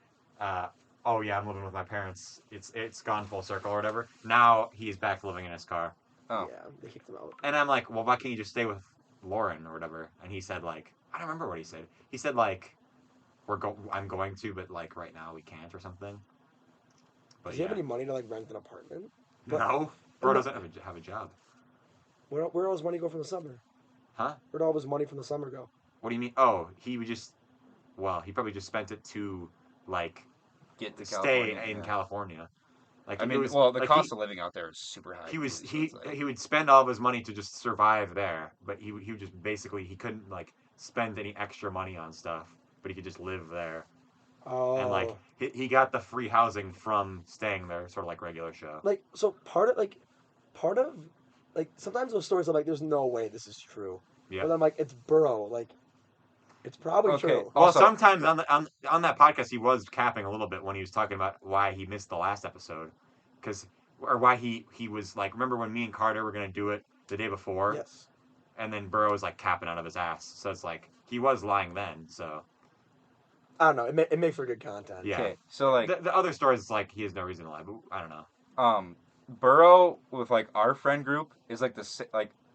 "Oh yeah, I'm living with my parents. It's gone full circle or whatever." Now he's back living in his car, oh. Yeah, they kicked him out. and I'm like, "Well, why can't you just stay with Lauren or whatever?" And he said like, I don't remember what he said. He said like, I'm going to, but like right now we can't or something. But Does he have any money to like rent an apartment? No, bro doesn't have a job. Where all his money go from the summer? Huh? Where'd all his money from the summer go? What do you mean? Oh, he would just, well, he probably just spent it to like Get to stay California, in yeah. California. Like I it mean, was, well, the like, cost of living out there is super high. he was too, so he it's like- he would spend all of his money to just survive there, but he would just basically he couldn't like spend any extra money on stuff, but he could just live there. Oh, And like he got the free housing from staying there, sort of like regular show. like so part of sometimes those stories I'm like, there's no way this is true. Yeah. But I'm like, it's Burow. Like, it's probably Okay. true. Well, Also- sometimes on that podcast he was capping a little bit when he was talking about why he missed the last episode, or why he was like, remember when me and Carter were gonna do it the day before, Yes. and then Burrow was like capping out of his ass. So it's like he was lying then. So I don't know. It makes for good content. yeah. Okay, so like The other stories, it's like he has no reason to lie, but I don't know. Burow with like our friend group is like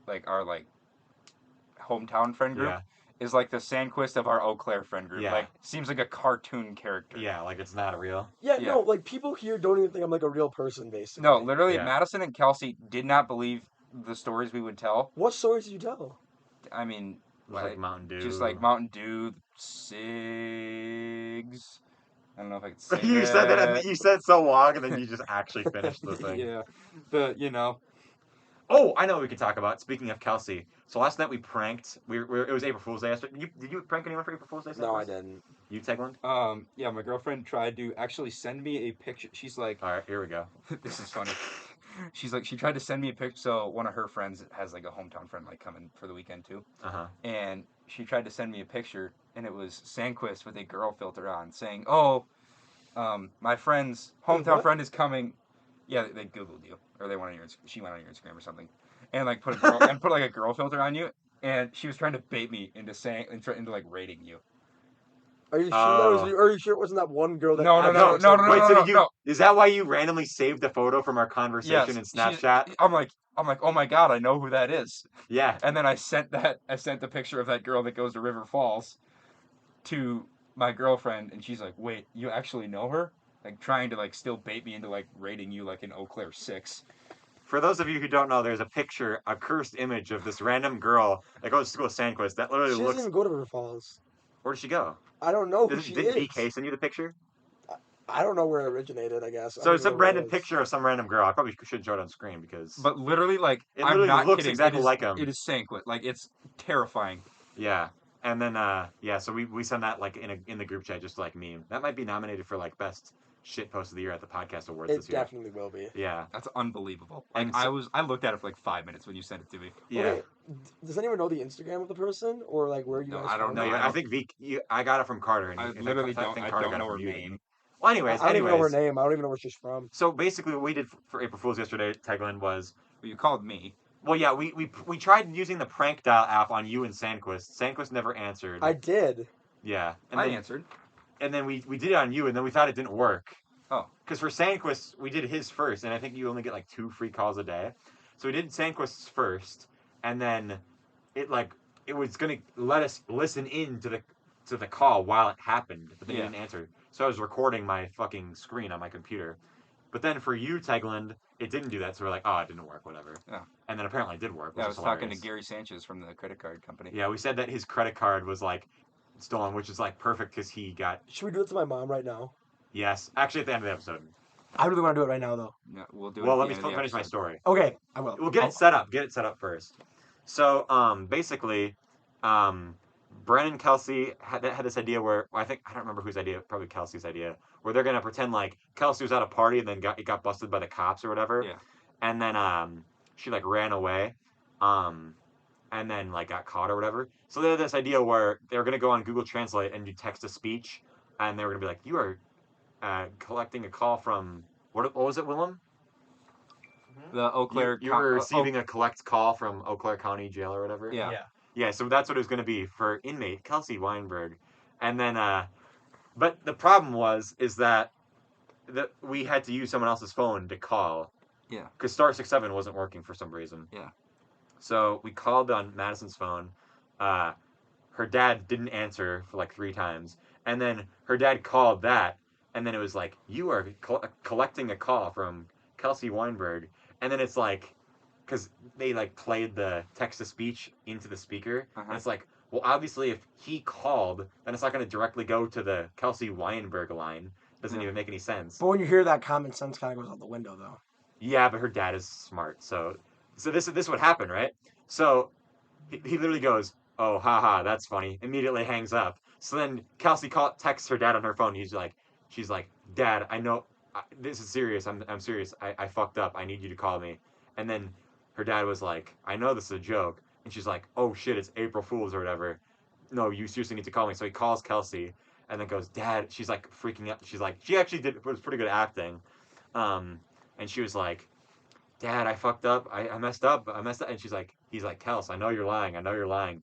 like our like hometown friend group Yeah. is like the Sandquist of our Eau Claire friend group. Yeah. Like seems like a cartoon character. Yeah, like it's not real. Yeah, Yeah. no, like people here don't even think I'm like a real person, basically. No, literally, Yeah. Madisyn and Kelsey did not believe the stories we would tell. What stories did you tell? I mean, Just like Mountain Dew. just like Mountain Dew, cigs. I don't know if I could say You said that, and you said so long, and then you just actually finished the thing. Yeah, the Oh, I know what we could talk about. Speaking of Kelsey, so last night we pranked. It was April Fool's Day. Did you prank anyone for April Fool's Day? No, I Sandquist? didn't. You, Teigland? yeah, my girlfriend tried to actually send me a picture. She's like, All right, here we go. this is funny. She's like, she tried to send me a picture. So one of her friends has like a hometown friend like coming for the weekend too, and she tried to send me a picture, and it was Sandquist with a girl filter on, saying, "Oh, my friend's hometown what? friend is coming." Yeah, they Googled you, or she went on your Instagram or something, and like put like a girl filter on you, and she was trying to bait me into into like rating you. Are you sure? Oh. Are you sure it wasn't that one girl that? No. Wait, so did you? no. Is that why you randomly saved the photo from our conversation in Snapchat? I'm like, oh my god, I know who that is. Yeah. And then I sent the picture of that girl that goes to River Falls to my girlfriend, and she's like, wait, you actually know her? Like trying to like still bait me into like rating you like an Eau Claire 6. For those of you who don't know, there's a picture, a cursed image of this random girl that goes to school with Sandquist. That literally She looks. doesn't even go to River Falls. Where did she go? I don't know who Did she did is. DK send you the picture? I don't know where it originated. I guess. I So don't it's even some know where it random is. picture of some random girl. I probably should show it on screen because. But literally, like, It I'm literally not looks kidding. exactly it is, like him. It is Sandquist. Like, it's terrifying. Yeah, and then so we send that like in the group chat just like meme. That might be nominated for like best shit post of the year at the podcast awards It this year. definitely will be. Yeah, That's unbelievable. Like, And so- I looked at it for like 5 minutes when you sent it to me. yeah. Okay, does anyone know the Instagram of the person or like where you No, guys? I don't found No, know. it? I think I got it from Carter. And I think- literally I don't. think I Carter don't got it know her from you. name. Well, anyways, I don't even know her name. I don't even know where she's from. So basically, what we did for April Fool's yesterday, Teigland, was Well, you called me. well, yeah, we tried using the prank dial app on you and Sandquist. Sandquist never answered. I did. Yeah, and I then, answered. and then we did it on you, and then we thought it didn't work. Oh. Because for Sandquist, we did his first, and I think you only get like 2 free calls a day. So we did Sandquist's first, and then it was gonna let us listen in to the call while it happened, but then Yeah. it didn't answer. So I was recording my fucking screen on my computer. But then for you, Teigland, it didn't do that. So we're like, oh, it didn't work, whatever. Yeah. And then apparently it did work. Which Yeah, I is was talking to hilarious. Gary Sanchez from the credit card company. Yeah, we said that his credit card was like stolen, which is like perfect because he got Should we do it to my mom right now? yes. Actually, at the end of the episode. I really want to do it right now, though. Yeah, we'll do it. Well, at let the me end of the finish my episode. story. Okay, I will. We'll get it set up. Get it set up first. So, basically, Brennan, Kelsey had this idea where I don't remember whose idea, probably Kelsey's idea, where they're gonna pretend like Kelsey was at a party and then got busted by the cops or whatever. Yeah. And then she like ran away, and then like got caught or whatever. So they had this idea where they were gonna go on Google Translate and do text to speech, and they were gonna be like, "You are collecting a call from what was it, Willem? The Eau Claire. You were receiving a collect call from Eau Claire County Jail or whatever." Yeah. Yeah, so that's what it was going to be for inmate Kelsey Weinberg. And then, but the problem is that we had to use someone else's phone to call. Yeah. Because star 67 wasn't working for some reason. Yeah. So we called on Madisyn's phone. Her dad didn't answer for like 3 times. And then her dad called that. And then it was like, you are collecting a call from Kelsey Weinberg. And then it's like, because they like played the text to speech into the speaker, and it's like, well, obviously, if he called, then it's not going to directly go to the Kelsey Weinberg line. Doesn't even make any sense. But when you hear that, common sense kind of goes out the window, though. Yeah, but her dad is smart, so this would happen, right? So he literally goes, "Oh, haha, that's funny." Immediately hangs up. So then Kelsey texts her dad on her phone. She's like, "Dad, I know this is serious. I'm serious. I fucked up. I need you to call me." And then her dad was like, "I know this is a joke." And she's like, "Oh shit, it's April Fool's or whatever. No, you seriously need to call me." So he calls Kelsey and then goes, "Dad," she's like freaking out. She's like, she actually was pretty good at acting. And she was like, "Dad, I fucked up. I messed up. And he's like, "Kels, I know you're lying. I know you're lying."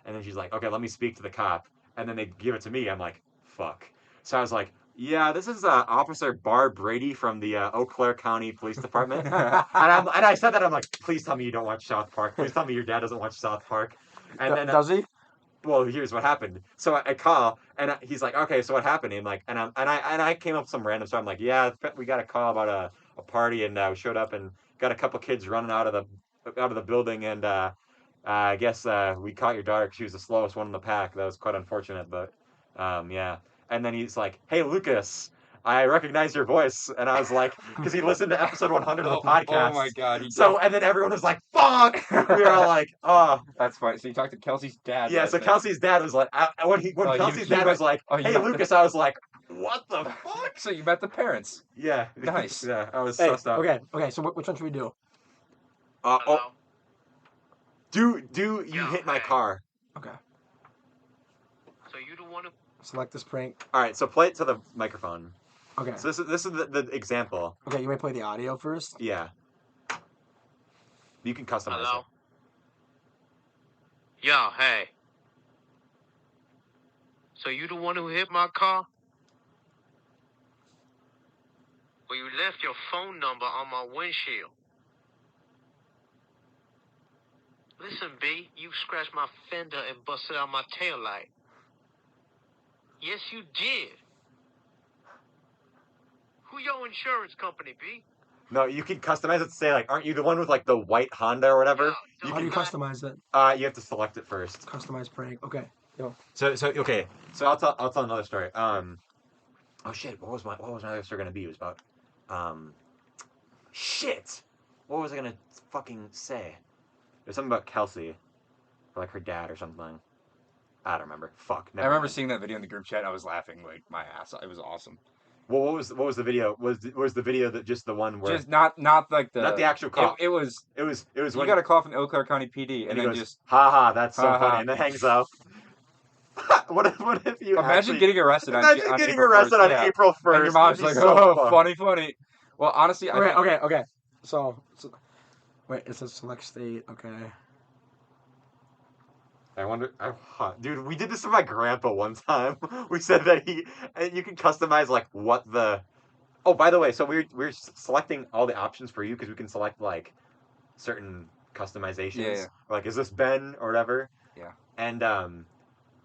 And then she's like, "Okay, let me speak to the cop." And then they give it to me. I'm like, fuck. So I was like, "Yeah, this is Officer Barb Brady from the Eau Claire County Police Department." and I said that, I'm like, "Please tell me you don't watch South Park. Please tell me your dad doesn't watch South Park." And then Does he? well, here's what happened. So I call, and he's like, "Okay, so what happened?" And like, and I came up with some random story. I'm like, "Yeah, we got a call about a party, and we showed up and got a couple kids running out of the building, and I guess we caught your daughter. She was the slowest one in the pack. That was quite unfortunate, but yeah." And then he's like, "Hey, Lukas, I recognize your voice," and I was like, because he listened to episode 100 of the podcast. Oh my god. And then everyone was like, "Fuck!" We were all like, "Oh." That's funny. So you talked to Kelsey's dad. Yeah, so Kelsey's dad was like, when Kelsey's dad was like, "Hey, Lukas," I was like, "What the fuck?" So you met the parents. Yeah. Nice. Yeah, I was Hey, sussed out. okay. So which one should we do? Oh, do you hit my car? Okay. So you the one who... Select this prank. All right, so play it to the microphone. Okay. So this is the example. Okay, you may play the audio first. Yeah. You can customize Hello? it. Yo, hey. So you the one who hit my car? Well, you left your phone number on my windshield. Listen, B, you scratched my fender and busted out my taillight. Yes, you did. Who your insurance company, B? No, you can customize it to say like, "Aren't you the one with like the white Honda or whatever?" Yo, How do you customize it? You have to select it first. Customize prank. Okay. Yo. So okay. So I'll tell another story. Oh shit, what was my other story gonna be? It was about shit. What was I gonna fucking say? There's something about Kelsey, or like her dad or something. I don't remember. Fuck. I remember seeing that video in the group chat. I was laughing like my ass. It was awesome. Well, what was the video? Was the video that just the one where Just not like the not the actual call? It was You when you got a call from the Eau Claire County PD and he then goes, just haha, that's so Ha ha. funny, and then hangs up. what if you imagine getting arrested on imagine on getting April arrested 1st, on yeah. April 1st? And your mom's That'd like, be so "Oh, fun. funny." Well, honestly, Okay. So wait, it says select state. Okay. I wonder, dude, we did this with my grandpa one time. We said that you can customize like what the. Oh, by the way, so we're selecting all the options for you because we can select like certain customizations. Yeah. Like, is this Ben or whatever? Yeah. And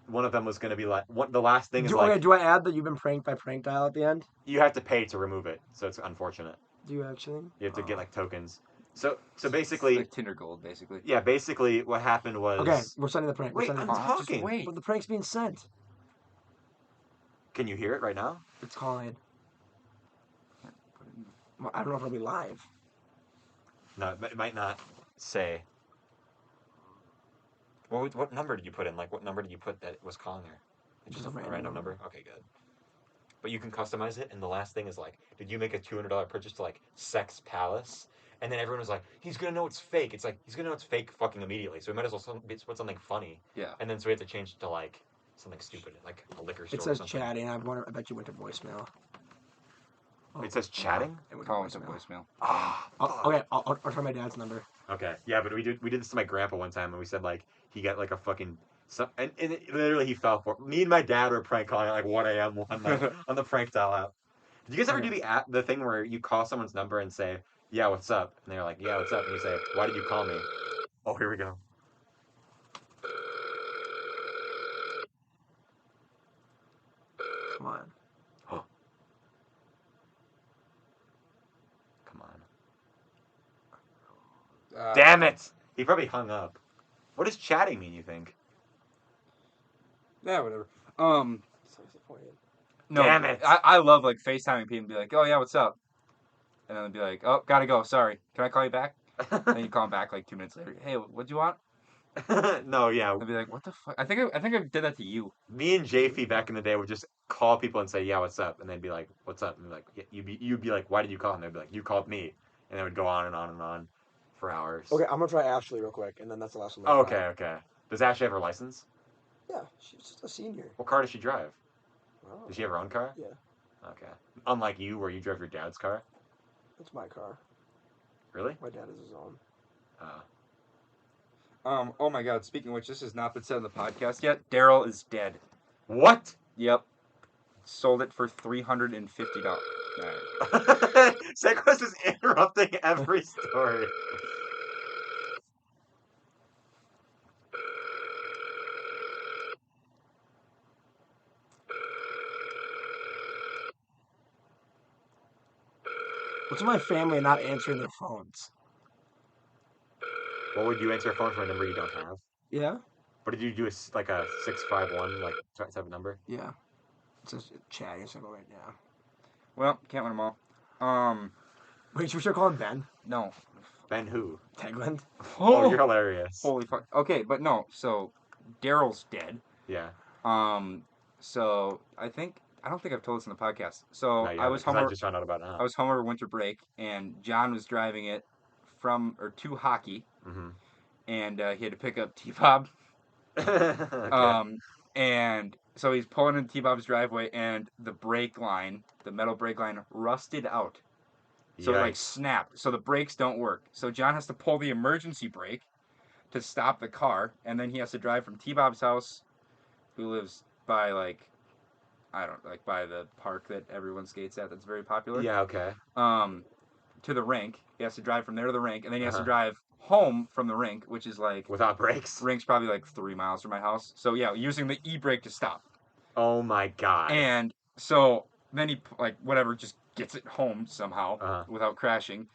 one of them was gonna be like, the last thing is Do, like, okay, do I add that you've been pranked by Prank Dial at the end? you have to pay to remove it, so it's unfortunate. Do you actually? You have to Oh. get like tokens. So It's basically, like Tinder Gold, basically. yeah, basically what happened was. Okay, we're sending the prank. We're Wait, sending I'm the prank. Just talking. wait. But the prank's being sent. Can you hear it right now? It's calling. Well, I don't know if it'll be live. No, it might not say. What number did you put in? Like, what number did you put that it was calling her? It's Just just a a random random number? number. Okay, good. But you can customize it, and the last thing is like, did you make a $200 purchase to like Sex Palace? And then everyone was like, he's gonna know it's fake. It's like, he's gonna know it's fake fucking immediately, so we might as well put something funny. Yeah. And then so we have to change it to like something stupid, like a liquor store It or says something. chatting. I bet you went to voicemail. Oh, It says chatting? It went Call to into voicemail. voicemail. Ah, Oh, okay, I'll try my dad's number. Okay, yeah, but we did this to my grandpa one time, and we said like he got like a fucking and literally he fell for it. Me and my dad were prank calling at like 1 a.m. one night on the prank dial app. Did you guys ever Okay. do the thing where you call someone's number and say, "Yeah, what's up?" and they're like, "Yeah, what's up?" and you say, "Why did you call me?" Oh, here we go. Come on. Come on. Damn it! He probably hung up. What does chatting mean? You think? Yeah, whatever. So disappointed. No, Damn it. I love like FaceTiming people and be like, oh yeah, what's up? And then they'll be like, oh, gotta go, sorry. Can I call you back? Then you call them back like 2 minutes later. Hey, what'd you want? No, yeah. They'll be like, what the fuck? I think I did that to you. Me and JP back in the day would just call people and say, "Yeah, what's up?" and they'd be like, "What's up?" and be like, yeah, you'd be like, "Why did you call?" and they'd be like, "You called me," and it would go on and on and on for hours. Okay, I'm gonna try Ashley real quick, and then that's the last one. Oh, okay. Does Ashley have her license? Yeah, she's just a senior. What car does she drive? Oh, Does she have her own car? Yeah. Okay. Unlike you, where you drove your dad's car. it's my car. Really? My dad is his own. Oh my god, speaking of which, this has not been said on the podcast yet. Daryl is dead. What? Yep. Sold it for $350. Sandquist is interrupting every story. What's with my family not answering their phones? What would you answer a phone from a number you don't have? Yeah? What did you do? Like a 651 like type of number? Yeah. It's just chatting circle right now. Well, can't win them all. Wait, should we start calling Ben? No. Ben who? Teigland? Oh, you're hilarious. Holy fuck. Okay, but no, so Daryl's dead. Yeah. So I don't think I've told this on the podcast. So No, you I was haven't, 'cause home. I just found out about it now. I was home over winter break, and John was driving it to hockey, Mm-hmm. and he had to pick up T-Bob. Okay. And so he's pulling in T-Bob's driveway, and the brake line, the metal brake line, rusted out. So it like Yikes. snapped. So the brakes don't work. So John has to pull the emergency brake to stop the car, and then he has to drive from T-Bob's house, who lives by by the park that everyone skates at. That's very popular. Yeah. Okay. To the rink. He has to drive from there to the rink, and then he has to Uh-huh. drive home from the rink, which is like Without brakes. rink's probably like 3 miles from my house. So yeah, using the e-brake to stop. Oh my god. And so then he just gets it home somehow Uh-huh. without crashing.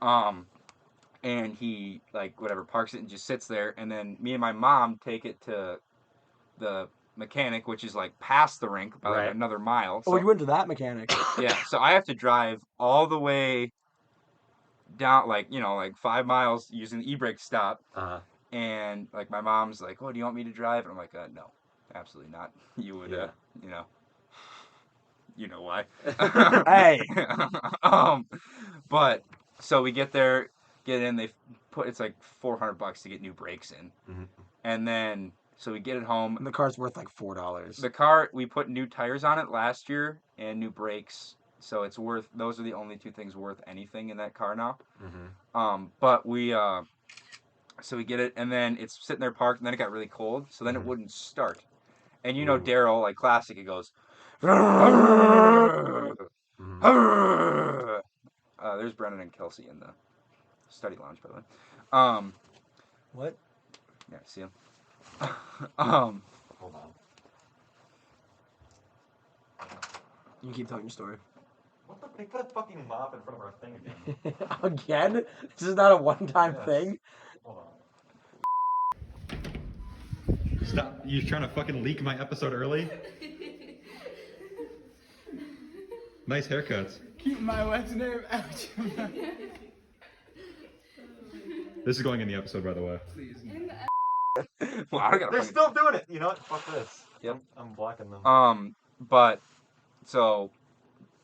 And he parks it and just sits there, and then me and my mom take it to the mechanic, which is like past the rink by like Right. another mile. Oh, So, you went to that mechanic. yeah, so I have to drive all the way down 5 miles using the e-brake to stop, Uh-huh. and like my mom's like, "Oh, do you want me to drive?" And I'm like, "No, absolutely not. You would, Yeah. you know why." Hey. But so we get there, get in. It's like $400 to get new brakes in, Mhm. and then so we get it home. And the car's worth like $4. The car, we put new tires on it last year and new brakes, so it's worth. Those are the only two things worth anything in that car now. Mm-hmm. But we so we get it, and then it's sitting there parked, and then it got really cold, so then it Mhm. wouldn't start. And Ooh. Daryl, like classic, it goes. Mm-hmm. There's Brennan and Kelsey in the study lounge, by the way. What? Yeah, see him. Hold on. You can keep telling your story. What the? They put a fucking mop in front of our thing again. Again? This is not a one-time Yes. thing? Hold on. Stop! You trying to fucking leak my episode early? Nice haircuts. Keep my wife's name out your mouth. This is going in the episode, by the way. Please. Well, I gotta They're fucking- still doing it. You know what? Fuck this. Yep. I'm blocking them. But so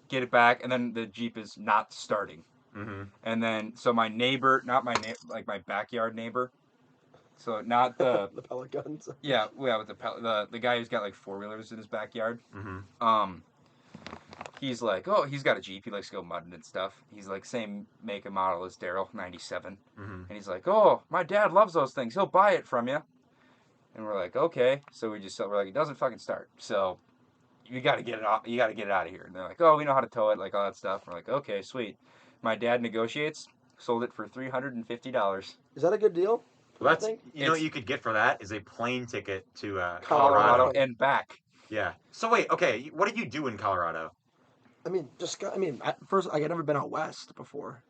get it back, and then the Jeep is not starting. Mm-hmm. And then so my neighbor, not my like my backyard neighbor, so not the The pellet guns. with the guy who's got like 4-wheelers in his backyard. Mm-hmm. He's like, oh, he's got a Jeep. He likes to go mudding and stuff. He's like same make and model as Daryl, 97. Mm-hmm. And he's like, oh, my dad loves those things. He'll buy it from you. And we're like, okay. So we're like, it doesn't fucking start. So you got to get it off. You got to get it out of here. And they're like, oh, we know how to tow it, like all that stuff. We're like, okay, sweet. My dad negotiates, sold it for $350. Is that a good deal? Well, that's think? you know what you could get for that is a plane ticket to Colorado. Colorado. And back. Yeah. So wait, okay, what did you do in Colorado? I mean, first, I've never been out west before.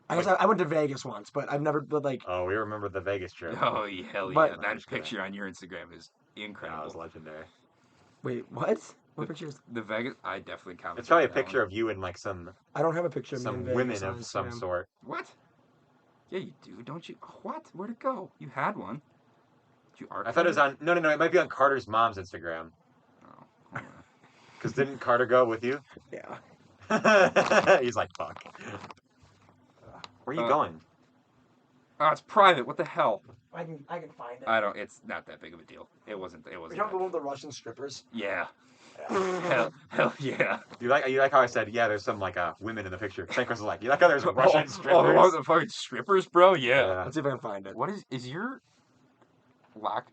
I guess I went to Vegas once, but I've never, but like, Oh, we remember the Vegas trip. Oh, hell yeah. But- That picture on your Instagram is That incredible. was legendary. wait, what? What pictures? The Vegas, I definitely commented. It's probably a on that picture one. of you and like some I don't have a picture of me in Vegas women on of some Instagram. sort. What? Yeah, you do, don't you? What? Where'd it go? You had one. Did you art? I thought it was on. No, it might be on Carter's mom's Instagram. Oh, hold on. Because didn't Carter go with you? Yeah. He's like, fuck. Where are you Uh, going? Oh, it's private. What the hell? I can find it. I don't. It's not that big of a deal. It wasn't. It We wasn't. don't that- go with the Russian strippers. Yeah. Hell yeah. You like how I said, yeah, there's some like women in the picture. Sandquist was like, you like how there's Russian Oh, strippers? the fucking strippers, bro. Yeah. Yeah. Let's see if I can find it. What is your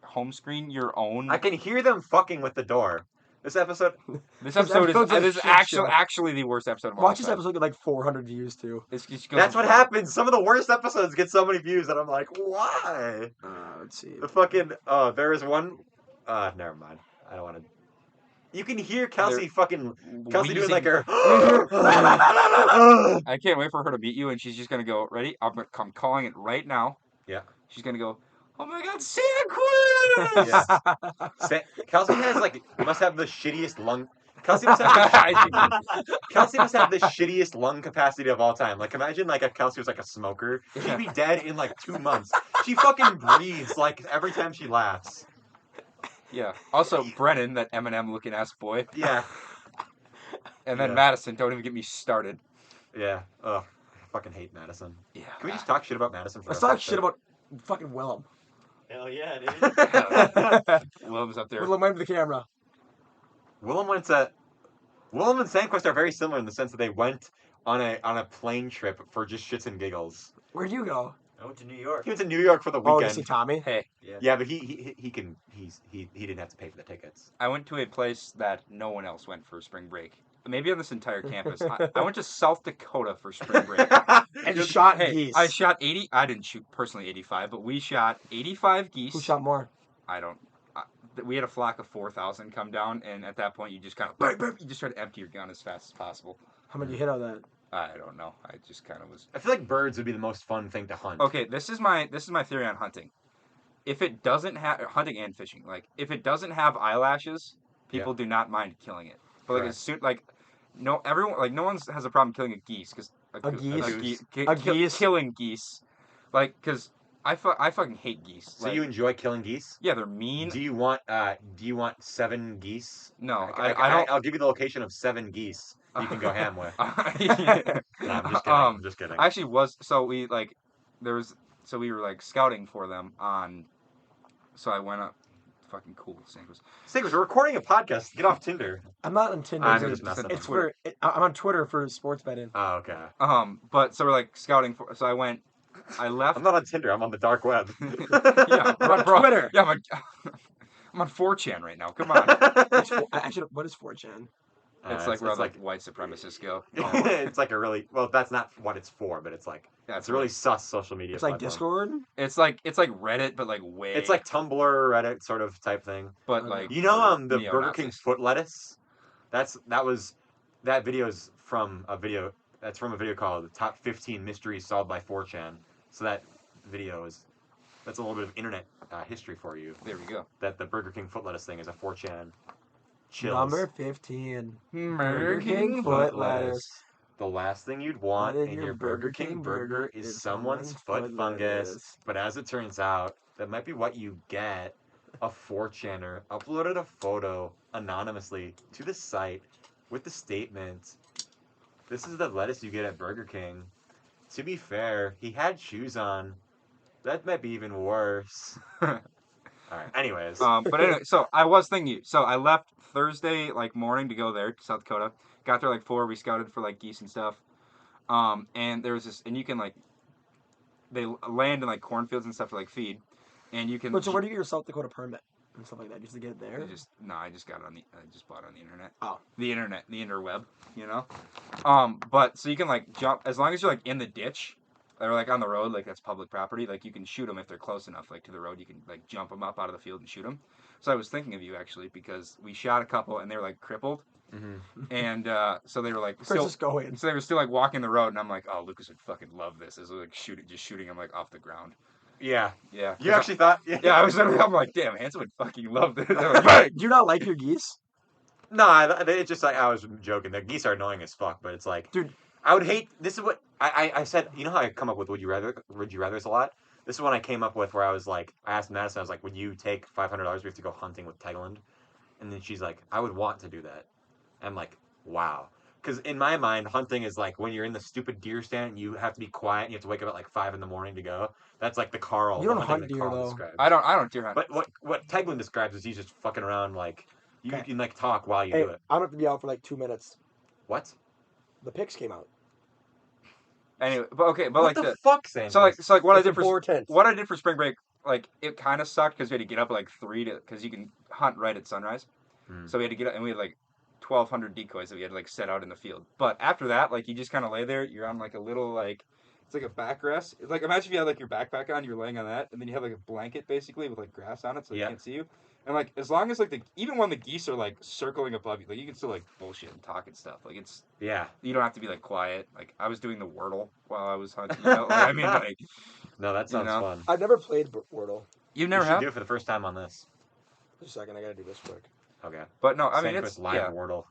home screen your own? I can hear them fucking with the door. This episode, This This episode episode's a is shit actually the worst episode of all Watch this time. episode get like 400 views too. It's just that's what happens. Some of the worst episodes get so many views that I'm like, why? Let's see. The fucking, there is one, never mind. I don't want to. You can hear Kelsey doing like her. I can't wait for her to meet you, and she's just gonna go. Ready? I'm calling it right now. Yeah. She's gonna go. Oh my God, Sandquist! Yeah. Kelsey must have the shittiest lung. Kelsey must have the shittiest lung capacity of all time. Like, imagine like if Kelsey was like a smoker, she'd be dead in like 2 months. She fucking breathes like every time she laughs. Yeah. Also, Brennan, that Eminem looking ass boy, Yeah, and then Yeah. Madisyn. Don't even get me started. yeah. Ugh, I fucking hate Madisyn. Yeah. Can we just talk shit about Madisyn for Let's a talk second? shit about fucking Willem. Hell yeah, dude. Willem's up there. Willem, wave to the camera. Willem and Sandquist are very similar in the sense that they went on a plane trip for just shits and giggles. Where'd you go? I went to New York. He went to New York for the Oh, to weekend. see Tommy. Hey, Yeah, but he didn't have to pay for the tickets. I went to a place that no one else went for spring break. Maybe on this entire campus. I went to South Dakota for spring break. And you shot Hey, geese. I shot 80. I didn't shoot personally 85, but we shot 85 geese. Who shot more? I don't. We had a flock of 4,000 come down, and at that point, you just kind of you just try to empty your gun as fast as possible. How many you hit on that? I don't know. I just kind of was. I feel like birds would be the most fun thing to hunt. Okay, this is my theory on hunting. If it doesn't have hunting and fishing, like if it doesn't have eyelashes, people do not mind killing it. But like Correct. as soon no one has a problem killing a geese because A geese? killing geese, like because I fucking hate geese. So Like, you enjoy killing geese? yeah, they're mean. Do you want 7 geese? No, I don't. I'll give you the location of 7 geese you can go ham with. Yeah. No, I'm just kidding. I'm just kidding. I actually was we were like scouting for them on. So I went up. Fucking cool, Sandquist. Sandquist, we're recording a podcast. Get off Tinder. I'm not on Tinder. I'm It's- just messing it's with for. I'm on Twitter for sports betting. Oh, okay. But so we're like scouting for. So I left. I'm not on Tinder. I'm on the dark web. Yeah, I'm on bro. Twitter. Yeah, I'm on 4chan right now. Come on. Actually, what is 4chan? It's like where like white supremacists go. It's like a really that's not what it's for, but it's like That's it's a really sus social media. It's like platform. Discord. It's like Reddit, but like way. It's like Tumblr, Reddit sort of type thing. But Okay. like You know, for the Burger King neo-Nazis. foot lettuce. That video is from a video. That's from a video called "The Top 15 Mysteries Solved by 4chan." So that's a little bit of internet history for you. There we go. That the Burger King foot lettuce thing is a 4chan. Chills. Number 15. Burger King foot lettuce. The last thing you'd want in your Burger King burger is someone's foot fungus. But as it turns out, that might be what you get. A 4chaner uploaded a photo anonymously to the site with the statement, "This is the lettuce you get at Burger King." To be fair, he had shoes on. That might be even worse. Alright, anyways. But anyway, so I was thinking. So I left Thursday like morning to go there to South Dakota. Got there like 4. We scouted for like geese and stuff. And there was this, and you can like, they land in like cornfields and stuff to like feed, and you can. But so where do you get your South Dakota permit and stuff like that? Just to get it there? I just got it on I just bought it on the internet. Oh. The internet, the interweb, you know. But so you can like jump as long as you're like in the ditch. Or like on the road, like that's public property. Like you can shoot them if they're close enough, like to the road. You can like jump them up out of the field and shoot them. So I was thinking of you actually because we shot a couple and they were like crippled, and so they were like Where's this going? so they were still like walking the road, and I'm like, oh, Lukas would fucking love this. Is like shooting them like off the ground. Yeah. Yeah. You actually thought? Yeah, I'm like, damn, Hanson would fucking love this. Do you not like your geese? No, it's just like I was joking. The geese are annoying as fuck, but it's like, Dude, I would hate. This is what I said. You know how I come up with would you rather's a lot. This is when I came up with where I was like, I asked Madisyn, I was like, would you take $500? We have to go hunting with Teigland, and then she's like, I would want to do that. I'm like, wow, because in my mind, hunting is like when you're in the stupid deer stand and you have to be quiet and you have to wake up at like 5 in the morning to go. That's like the Carl. You don't the hunting hunt that deer, Carl though. describes. I don't deer hunt. But what Teigland describes is he's just fucking around like you Okay. can like talk while you hey, do it. I'm gonna have to be out for like 2 minutes. What? The pics came out. Anyway, but okay, but What like the fuck, Sandquist? so like what I It's did for important. what I did for spring break, like it kind of sucked because we had to get up at like 3 because you can hunt right at sunrise. So we had to get up and we had like 1,200 decoys that we had to like set out in the field. But after that, like you just kind of lay there. You're on like a little like it's like a backrest. It's like imagine if you had like your backpack on, you're laying on that, and then you have like a blanket basically with like grass on it so they can't see you. And like as long as like even when the geese are like circling above you, like you can still like bullshit and talk and stuff. Like it's you don't have to be like quiet. Like I was doing the Wordle while I was hunting. You know? Like, I mean, like No, that sounds know? fun. I've never played Wordle. you've never you should have. do it for the first time on this. Just a second, I gotta do this quick. Okay. But no, I mean Sandquist it's live Wordle.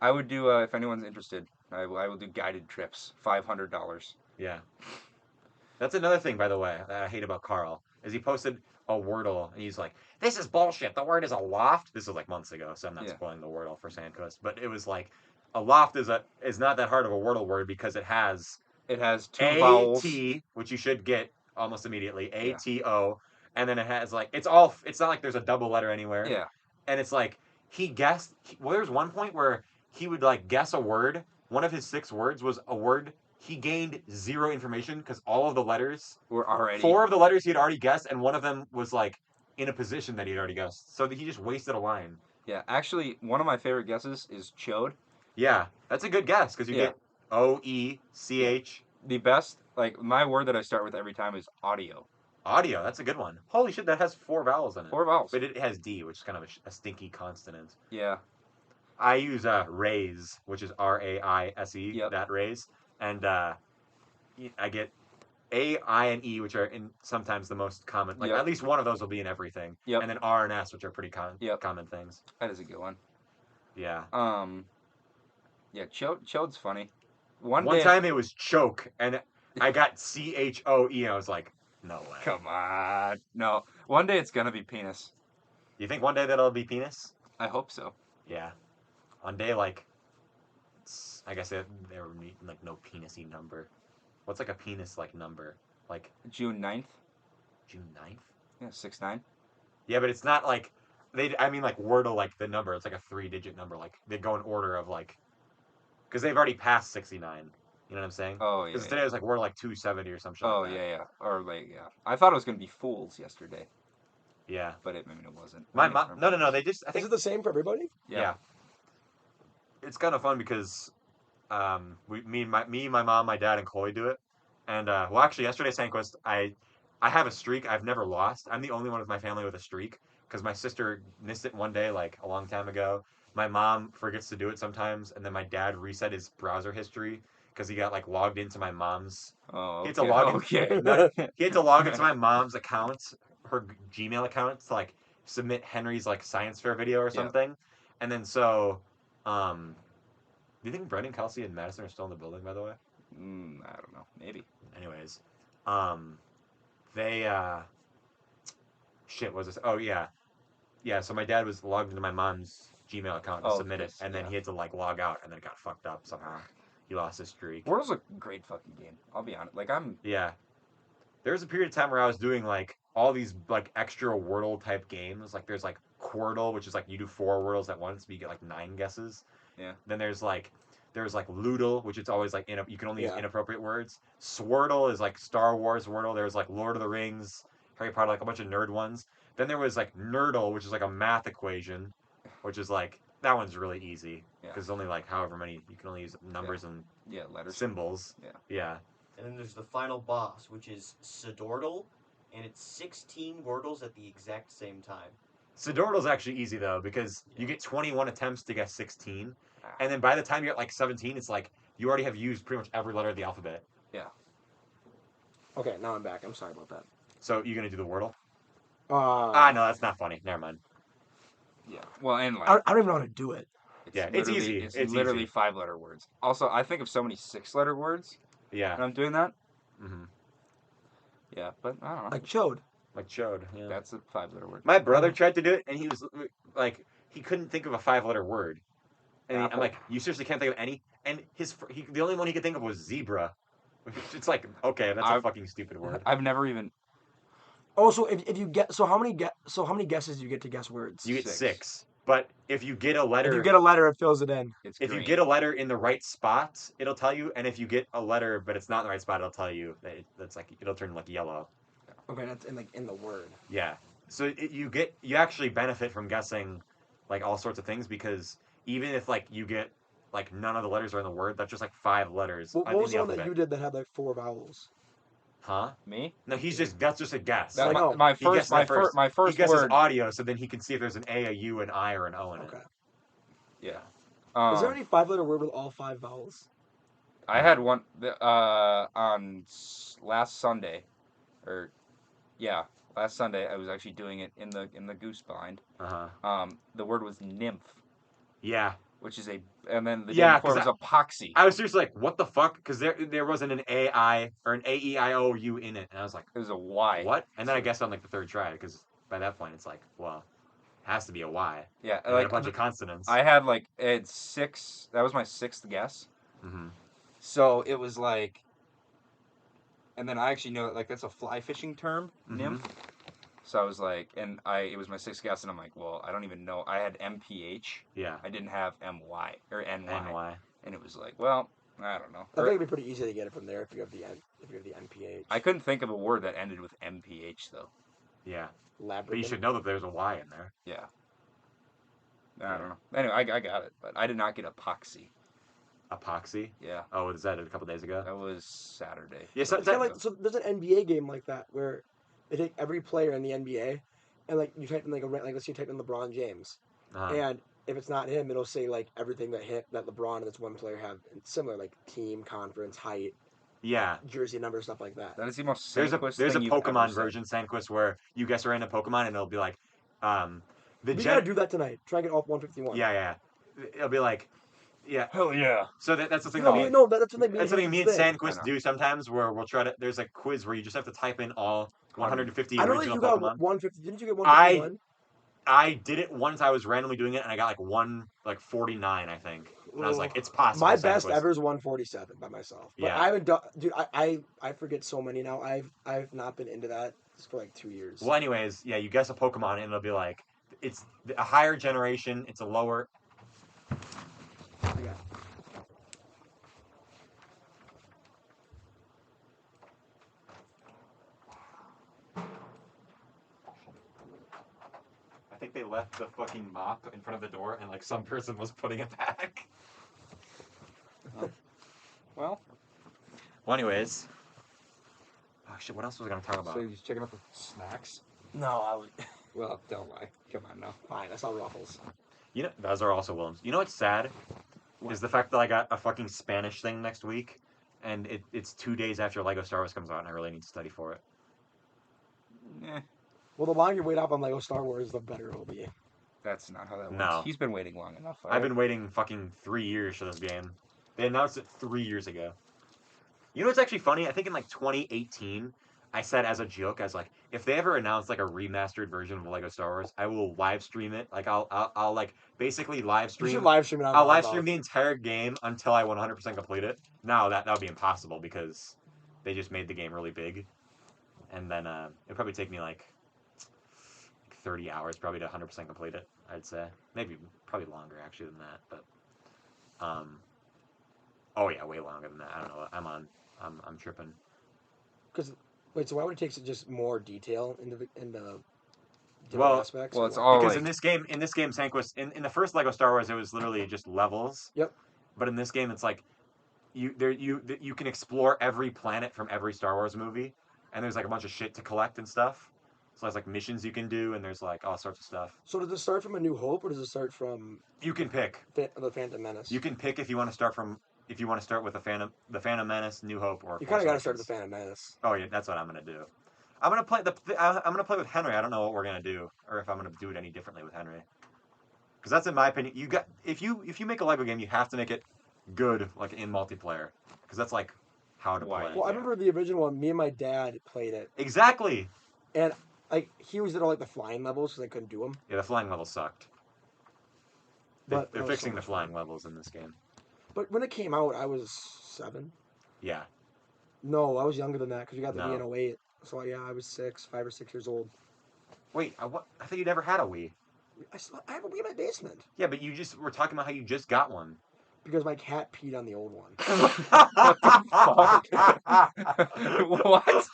I would do if anyone's interested. I will do guided trips, $500. Yeah. That's another thing, by the way, that I hate about Carl, is he posted a Wordle, and he's like, this is bullshit, the word is a loft. This was like months ago, so I'm not spoiling the Wordle for Sandquist, but it was like, a loft is not that hard of a Wordle word because it has 2 vowels. A-T, which you should get almost immediately, A-T-O, and then it has like, it's not like there's a double letter anywhere. Yeah. And it's like, there's one point where he would like guess a word. One of his 6 words was a word. He gained 0 information because all of the letters We're already 4 of the letters he had already guessed, and one of them was like in a position that he had already guessed. So he just wasted a line. Yeah, actually, one of my favorite guesses is chode. Yeah, that's a good guess because you get O-E-C-H. The best, like my word that I start with every time is audio. Audio, that's a good one. Holy shit, that has 4 vowels in it. 4 vowels. But it has D, which is kind of a stinky consonant. Yeah. I use raise, which is R-A-I-S-E, that raise. And I get A, I, and E, which are sometimes the most common. Like at least one of those will be in everything. And then R and S, which are pretty common things. That is a good one. Yeah. Yeah, chode's funny. One time it was choke, and I got C-H-O-E, and I was like, no way. Come on. No. One day it's gonna be penis. You think one day that'll be penis? I hope so. Yeah. One day, like, I guess there would be like no penis-y number. What's like a penis-like number? Like June 9th? June 9th? Yeah, 6-9. Yeah, but it's not like I mean like Wordle, like the number. It's like a 3-digit number. Like they go in order of like, because they've already passed 69. You know what I'm saying? Oh yeah. Because today was like Wordle like 270 or some shit. Oh like that. yeah. Or like I thought it was gonna be fools yesterday. Yeah. But it wasn't. My mom. No. They just. I think Is it the same for everybody? Yeah. it's kind of fun because me, my mom, my dad, and Chloe do it. And well, actually, yesterday, Sandquist, I have a streak. I've never lost. I'm the only one of my family with a streak because my sister missed it one day, like a long time ago. My mom forgets to do it sometimes, and then my dad reset his browser history because he got like logged into my mom's. Oh, He had to log in. okay. No, he had to log into my mom's account, her Gmail account, to like submit Henry's like science fair video or Yeah. something, and then so, do you think Brennan, Kelsey, and Madisyn are still in the building? By the way. I don't know. Maybe. Anyways, they shit was this? Oh yeah. So my dad was logged into my mom's Gmail account to submit it, and then he had to like log out, and then it got fucked up somehow. He lost his streak. Wordle's a great fucking game. I'll be honest. Like Yeah. There was a period of time where I was doing like all these like extra Wordle type games. Like there's like Quordle, which is like you do 4 Wordles at once, but you get like 9 guesses. Yeah. Then there's like Loodle, which it's always like you can only use Yeah. inappropriate words. Swordle is like Star Wars Wordle. There's like Lord of the Rings, Harry Potter, like a bunch of nerd ones. Then there was like Nerdle, which is like a math equation, which is like that one's really easy because only like however many you can only use numbers and letters. symbols. Yeah. And then there's the final boss, which is Sidordle, and it's 16 Wordles at the exact same time. Sidordle's actually easy though because you get 21 attempts to guess 16, and then by the time you're at like 17, it's like you already have used pretty much every letter of the alphabet. Yeah. Okay, now I'm back. I'm sorry about that. So you gonna do the Wordle? No, that's not funny. Never mind. Yeah. Well, and like I don't even know how to do it. It's easy. It's It's literally easy. 5-letter words. Also, I think of so many 6-letter words Yeah. when I'm doing that. Mm-hmm. Yeah, but I don't know. Like chode. Like chode. Yeah. That's a 5-letter word. My brother tried to do it, and he was like, he couldn't think of a 5-letter word. And I'm like, you seriously can't think of any? And the only one he could think of was zebra. It's like, okay, that's a fucking stupid word. I've never even. Oh, so if you get how many guesses do you get to guess words? You get 6. 6. But if you get a letter, If you get a letter, it fills it in. It's if green. you get a letter in the right spot, it'll tell you. And if you get a letter but it's not in the right spot, it'll tell you that that's like it'll turn like yellow. Okay, that's in the word. Yeah. So you actually benefit from guessing like all sorts of things because even if like you get like none of the letters are in the word, that's just like 5 letters. What in was the the one that alphabet. you did that had like 4 vowels? Huh? Me? No, that's just a guess. That, I know. my He guessed first, my that first, my He first guesses word. audio, so then he can see if there's an A, a U, an I, or an O in it. Okay. Yeah. Is there any 5-letter word with all 5 vowels? I had one on last Sunday, last Sunday I was actually doing it in the goose bind. The word was nymph, Yeah. which is and then the Yeah, day before was epoxy. I was seriously like, what the fuck? Because there wasn't an A, I, or an A, E, I, O, U in it. And I was like, It was a Y. what? And then I guessed on like the 3rd try because by that point it's like, well, it has to be a Y. Yeah, And like then a bunch of consonants. I had it had 6. That was my 6th guess. Mm-hmm. So it was like, and then I actually know that's a fly fishing term, nymph. So I was like, it was my 6th guess, and I'm like, well, I don't even know. I had MPH. Yeah. I didn't have MY or NY. NY. And it was like, well, I don't know. I think it'd be pretty easy to get it from there if you have the NPH. I couldn't think of a word that ended with MPH though. Yeah. But you Labyrinth. should know that there's a Y in there. Yeah. I don't know. Anyway, I got it, but I did not get epoxy. Epoxy? Yeah. Oh, was that a couple days ago? That was Saturday. Yeah, so It's kinda like, so there's an NBA game like that where they take every player in the NBA and like you type in let's say you type in LeBron James, and if it's not him, it'll say like everything that LeBron and this one player have similar, like team, conference, height, Yeah. jersey number, stuff like that. That is the most There's a Sandquist there's a thing you've ever Pokemon said. version, Sandquist, where you guess a random Pokemon and it'll be like, We gotta do that tonight. Try and get all 151. Yeah. It'll be like, yeah. Hell yeah. So that's the thing. That's something That's something me and I Sandquist know. do sometimes, where we'll try to. There's a quiz where you just have to type in all 150 I know that original you got Pokemon. 150. Didn't you get 151? I did it once. I was randomly doing it, and I got like 49, I think. And I was like, it's possible. My best Sandquist. ever is 147 by myself. But Yeah. I haven't done, dude. I forget so many now. I've not been into that for like 2 years. Well, anyways, yeah, you guess a Pokemon, and it'll be like, it's a higher generation. It's a lower. Yeah. I think they left the fucking mop in front of the door, and like some person was putting it back. Well, anyways. Oh, shit, what else was I going to talk about? So you're just checking out the snacks? No, I would. Well, don't lie. Come on now. Fine, I saw Ruffles. You know, those are also Williams. You know what's sad? What? Is the fact that I got a fucking Spanish thing next week, and it's 2 days after Lego Star Wars comes out, and I really need to study for it. Eh, Well, the longer you wait up on Lego Star Wars, the better it'll be. that's not how that works. No. He's been waiting long enough. I've been waiting fucking 3 years for this game. They announced it 3 years ago. You know what's actually funny? I think in like 2018, I said as a joke, I was like, if they ever announce like a remastered version of Lego Star Wars, I will live stream it. Like I'll like basically live You should stream. live stream it on I'll live Loudmouth. stream the entire game until I 100% complete it. Now that would be impossible because they just made the game really big, and then it'd probably take me like 30 hours probably to 100% complete it. I'd say probably longer actually than that, but oh yeah, way longer than that. I don't know. I'm tripping. Because wait, so why would it take just more detail in the different Well- aspects? Well, or it's what? all Because like, in this game, Sandquist, in the first Lego Star Wars, it was literally just levels. Yep. But in this game, it's like you can explore every planet from every Star Wars movie, and there's like a bunch of shit to collect and stuff. So there's like missions you can do, and there's like all sorts of stuff. So does it start from A New Hope, or does it start from You can pick. the Phantom Menace? You can pick if you want to start with the Phantom Menace, New Hope, or You kind Force of got to start with Awakens. the Phantom Menace. Oh yeah, that's what I'm gonna do. I'm gonna play I'm gonna play with Henry. I don't know what we're gonna do, or if I'm gonna do it any differently with Henry. Because that's in my opinion. If you make a Lego game, you have to make it good, like in multiplayer. Because that's like how to Why? play. Well, I remember the original one. Me and my dad played it, Exactly. and like he always did all like the flying levels because I couldn't do them. Yeah, the flying levels sucked. But They're that was fixing so the much flying fun. levels in this game. But when it came out, I was 7. Yeah. No, I was younger than that because we got the No. Wii in 08. So yeah, I was 5 or 6 years old. Wait, I thought you never had a Wii. I have a Wii in my basement Yeah, but you just were talking about how you just got one. because my cat peed on the old one. what?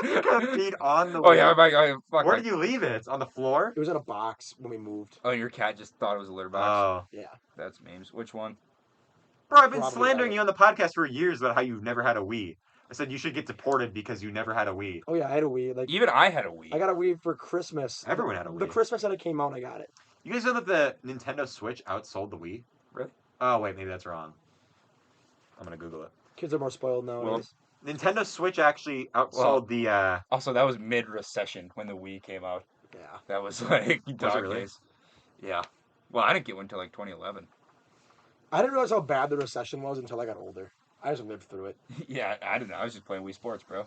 You got peed on the Oh Wii. yeah, fuck. Where did you leave it? On the floor? It was in a box when we moved. Oh, your cat just thought it was a litter box. Oh. Yeah. That's memes. Which one? Bro, I've been Probably slandering better. you on the podcast for years about how you've never had a Wii. I said you should get deported because you never had a Wii. Oh yeah, I had a Wii. Like Even I had a Wii. I got a Wii for Christmas. Everyone had a The Wii. Christmas that it came out, I got it. You guys know that the Nintendo Switch outsold the Wii? Really? Oh, wait, maybe that's wrong. I'm going to Google it. Kids are more spoiled nowadays. Nintendo Switch actually outsold the... Also, that was mid-recession when the Wii came out. Yeah. That was like dog really? days. Yeah. Well, I didn't get one until like 2011. I didn't realize how bad the recession was until I got older. I just lived through it. Yeah, I didn't know. I was just playing Wii Sports, bro.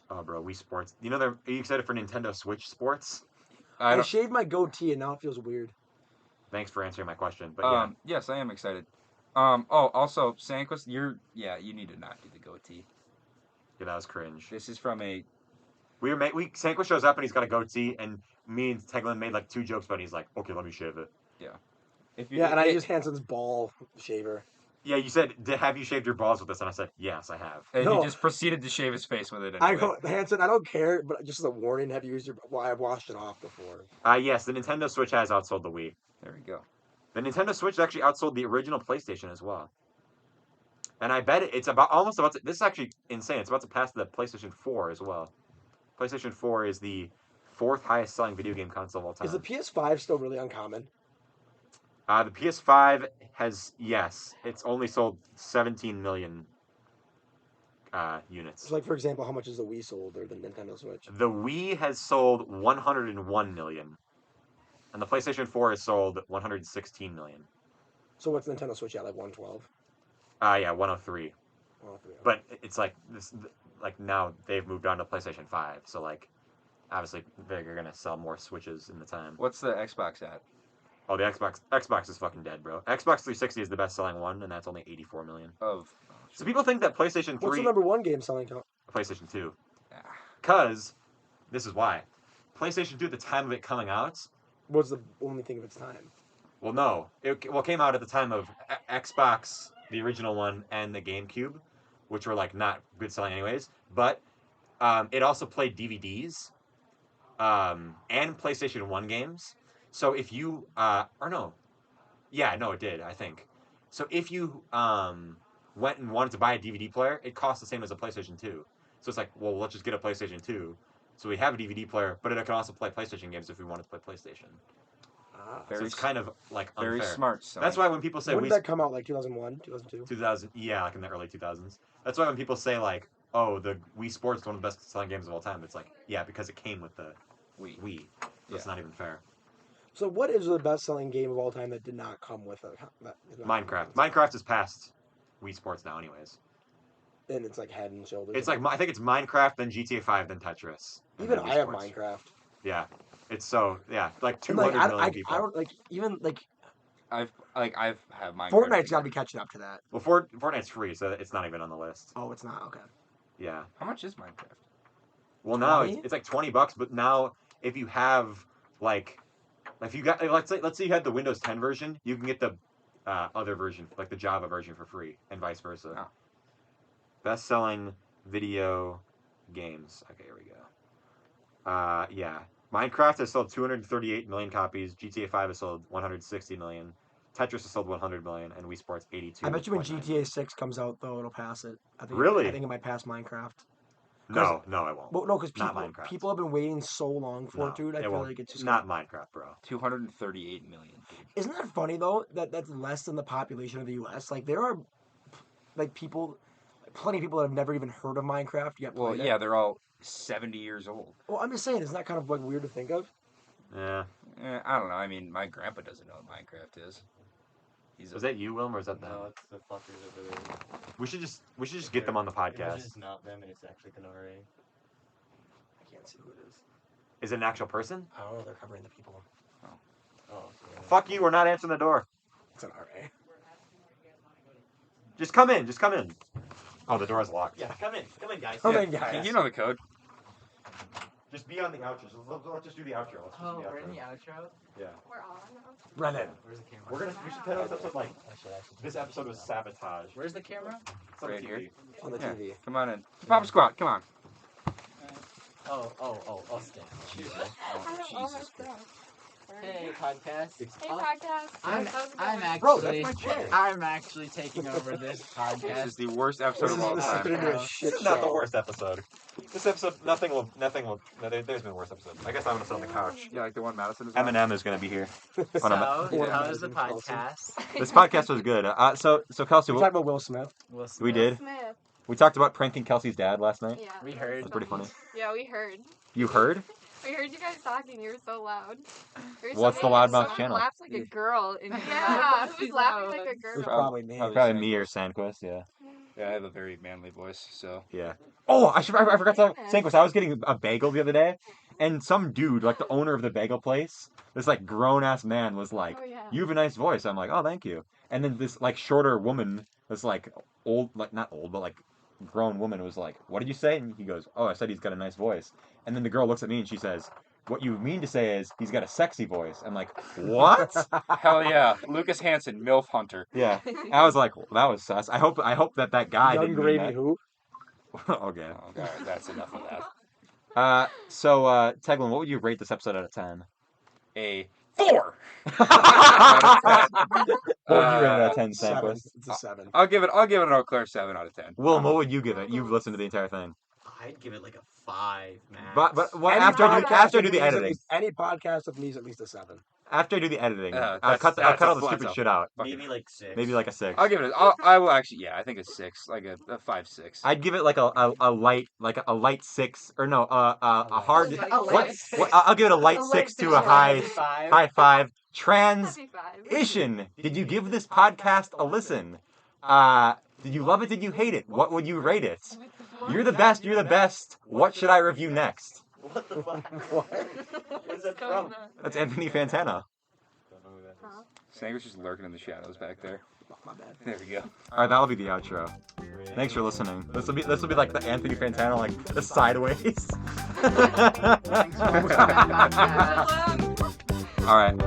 Oh, bro, Wii Sports. You know, are you excited for Nintendo Switch Sports? I I don't, shaved my goatee and now it feels weird. Thanks for answering my question. But yeah, yes, I am excited. Also, Sandquist, you need to not do the goatee. yeah, that was cringe. This is from a Sandquist shows up and he's got a goatee, and me and Teigland made like 2 jokes, but he's like, okay, let me shave it. if you Yeah, and I used Hanson's ball shaver. Yeah, you said, have you shaved your balls with this? And I said, yes, I have. and No. he just proceeded to shave his face with it. I Anyway. go, Hanson, I don't care, but just as a warning, have you used your? Well, I've washed it off before. Yes, the Nintendo Switch has outsold the Wii. There we go. The Nintendo Switch actually outsold the original PlayStation as well. And I bet it's almost about to, this is actually insane. It's about to pass the PlayStation 4 as well. PlayStation 4 is the 4th highest selling video game console of all time. Is the PS5 still really uncommon? The PS5 has, yes, it's only sold 17 million units. So, like for example, how much is the Wii sold or the Nintendo Switch? The Wii has sold 101 million. And the PlayStation 4 has sold 116 million. So what's Nintendo Switch at? Like 112? Yeah, 103. Oh, three. But it's like this, like now they've moved on to PlayStation 5, so like obviously they're gonna sell more Switches in the time. What's the Xbox at? Oh, the Xbox is fucking dead, bro. Xbox 360 is the best selling one, and that's only 84 million. So people think that PlayStation 3, What's the number one game selling count? PlayStation 2, Ah, because this is why PlayStation 2 at the time of it coming out. Was the only thing of its time. Well, no, it came out at the time of Xbox, the original one, and the GameCube, which were like not good selling anyways. But it also played DVDs and PlayStation 1 games. So if you it did, I think. So if you went and wanted to buy a DVD player, it costs the same as a PlayStation 2. So it's like, well, let's just get a PlayStation 2. So we have a DVD player, but it can also play PlayStation games if we wanted to play PlayStation. So it's kind of like unfair. Very smart. Sony. That's why when people say When did that come out? Like 2001, 2002? 2000, yeah, like in the early 2000s. That's why when people say like, oh, the Wii Sports is one of the best selling games of all time, it's like, yeah, because it came with the Wii. So it's not even fair. So what is the best-selling game of all time that did not come with a... Minecraft. Minecraft is past Wii Sports now anyways. And it's like head and shoulders. It's like, I think it's Minecraft, then GTA 5, then Tetris. Even then Wii I have Sports. Minecraft. Yeah. It's so, yeah, like And 200 like, million people. I don't, like, even, like... I've had Minecraft. Fortnite's got to be catching up to that. Well, Fortnite's free, so it's not even on the list. Oh, it's not? Okay. Yeah. How much is Minecraft? Well, now 20? it's like $20, but now if you have, like, if you got, let's say you had the Windows 10 version, you can get the other version, like the Java version for free, and vice versa. Oh. Best-selling video games. Okay, here we go. Yeah. Minecraft has sold 238 million copies. GTA 5 has sold 160 million. Tetris has sold 100 million, and Wii Sports 82. I bet you when GTA 6 comes out, though, it'll pass it. I think, Really? I think it might pass Minecraft. No, I won't. Well, no, because Not Minecraft. people have been waiting so long for it, dude. I feel won't. like it's just not Minecraft, bro. 238 million. Dude. Isn't that funny though? That's less than the population of the U.S. Like there are, like plenty of people that have never even heard of Minecraft yet. Well, played yeah, it. they're all 70 years old. Well, I'm just saying, isn't that kind of like weird to think of? Yeah. I don't know. I mean, my grandpa doesn't know what Minecraft is. Was that you, Wilm, or is that them? No, it's the fuckers over there. We should just get them on the podcast. It's just not them, and it's actually Canare. I can't see who it is. Is it an actual person? I don't know. They're covering the people. Oh, yeah. Fuck you, we're not answering the door. It's an RA. Just come in. Oh, the door's locked. Yeah, come in, guys. Come Yeah. in, guys. You know the code. Just be on the outro. Let's just do the outro. Let's just Oh, do the we're in outro. the outro? Yeah. We're on now. Brennan. Where's the camera? We should title this episode like, this episode was sabotage. Where's the camera? It's on Right the here. TV. On the Yeah. TV. Come on in. Papa Squat, come on. I'll stand. Jesus Christ. Hey, podcast. Hey, podcast. I'm Bro, that's actually, my chair. I'm actually taking over this This podcast. is the worst episode of all This is time. gonna be a shit This is not the show. worst episode. This episode, nothing will. No, there's been worse episodes. I guess I'm gonna sit on the couch. Yeah, like the one Madisyn is on. Eminem is gonna be here. So, Yeah. how was the podcast? This podcast was good. So Kelsey, We talked about Will Smith. Will we Smith. did. Smith. We talked about pranking Kelsey's dad last night. Yeah. We heard. That's pretty funny. Yeah, we heard. You heard? We heard you guys talking. You were so loud. What's the Loudmouth channel? Laughs like a girl in Yeah, who's laughing like a It was girl? probably me. Probably me or Sandquist. Yeah. Yeah, I have a very manly voice, so. Yeah. Oh, I forgot to Sandquist. I was getting a bagel the other day, and some dude, like the owner of the bagel place, this like grown ass man was like, Oh, yeah. "You have a nice voice." I'm like, "Oh, thank you." And then this like shorter woman, this like old, like not old, but like grown woman was like, "What did you say?" And he goes, "Oh, I said he's got a nice voice." And then the girl looks at me and she says, "What you mean to say is he's got a sexy voice." I'm like, "What?" Hell yeah. Lucas Hansen, MILF Hunter. Yeah. I was like, well, "That was sus." I hope that guy Young didn't mean Gravy that. who? Okay. Oh, God, that's enough of that. So Teigland, what would you rate this episode out of 10? A 4! What would you rate it out of 10, 7. Sandquist? It's a 7. I'll give it an Eau Claire 7 out of 10. Willem, what would you give it? You've listened to the entire thing. I'd give it like a 5, man. But what, Any after I podcast do with the me is at editing. least- Any podcast with me is at least a 7. After I do the editing, I'll that's cut all the a stupid flat shit out. maybe like 6. Maybe like a 6. I'll give it I will actually, yeah, I think a 6. Like a 5-6. I'd give it like a light 6, or no, a hard. A light What? I'll give it a light A 6 light to a 6. high 5. Happy 5. Transition. Did you give this podcast a listen? Did you love it? Did you hate it? What would you rate it? You're the best. You're the best. What should I review next? What the fuck? What? Where's that from? That's Anthony Fantana. Don't know who that is. Snake's just lurking in the shadows back there. My bad. There we go. All right, that'll be the outro. Thanks for listening. This will be like the Anthony Fantana, like the sideways. Hello. All right.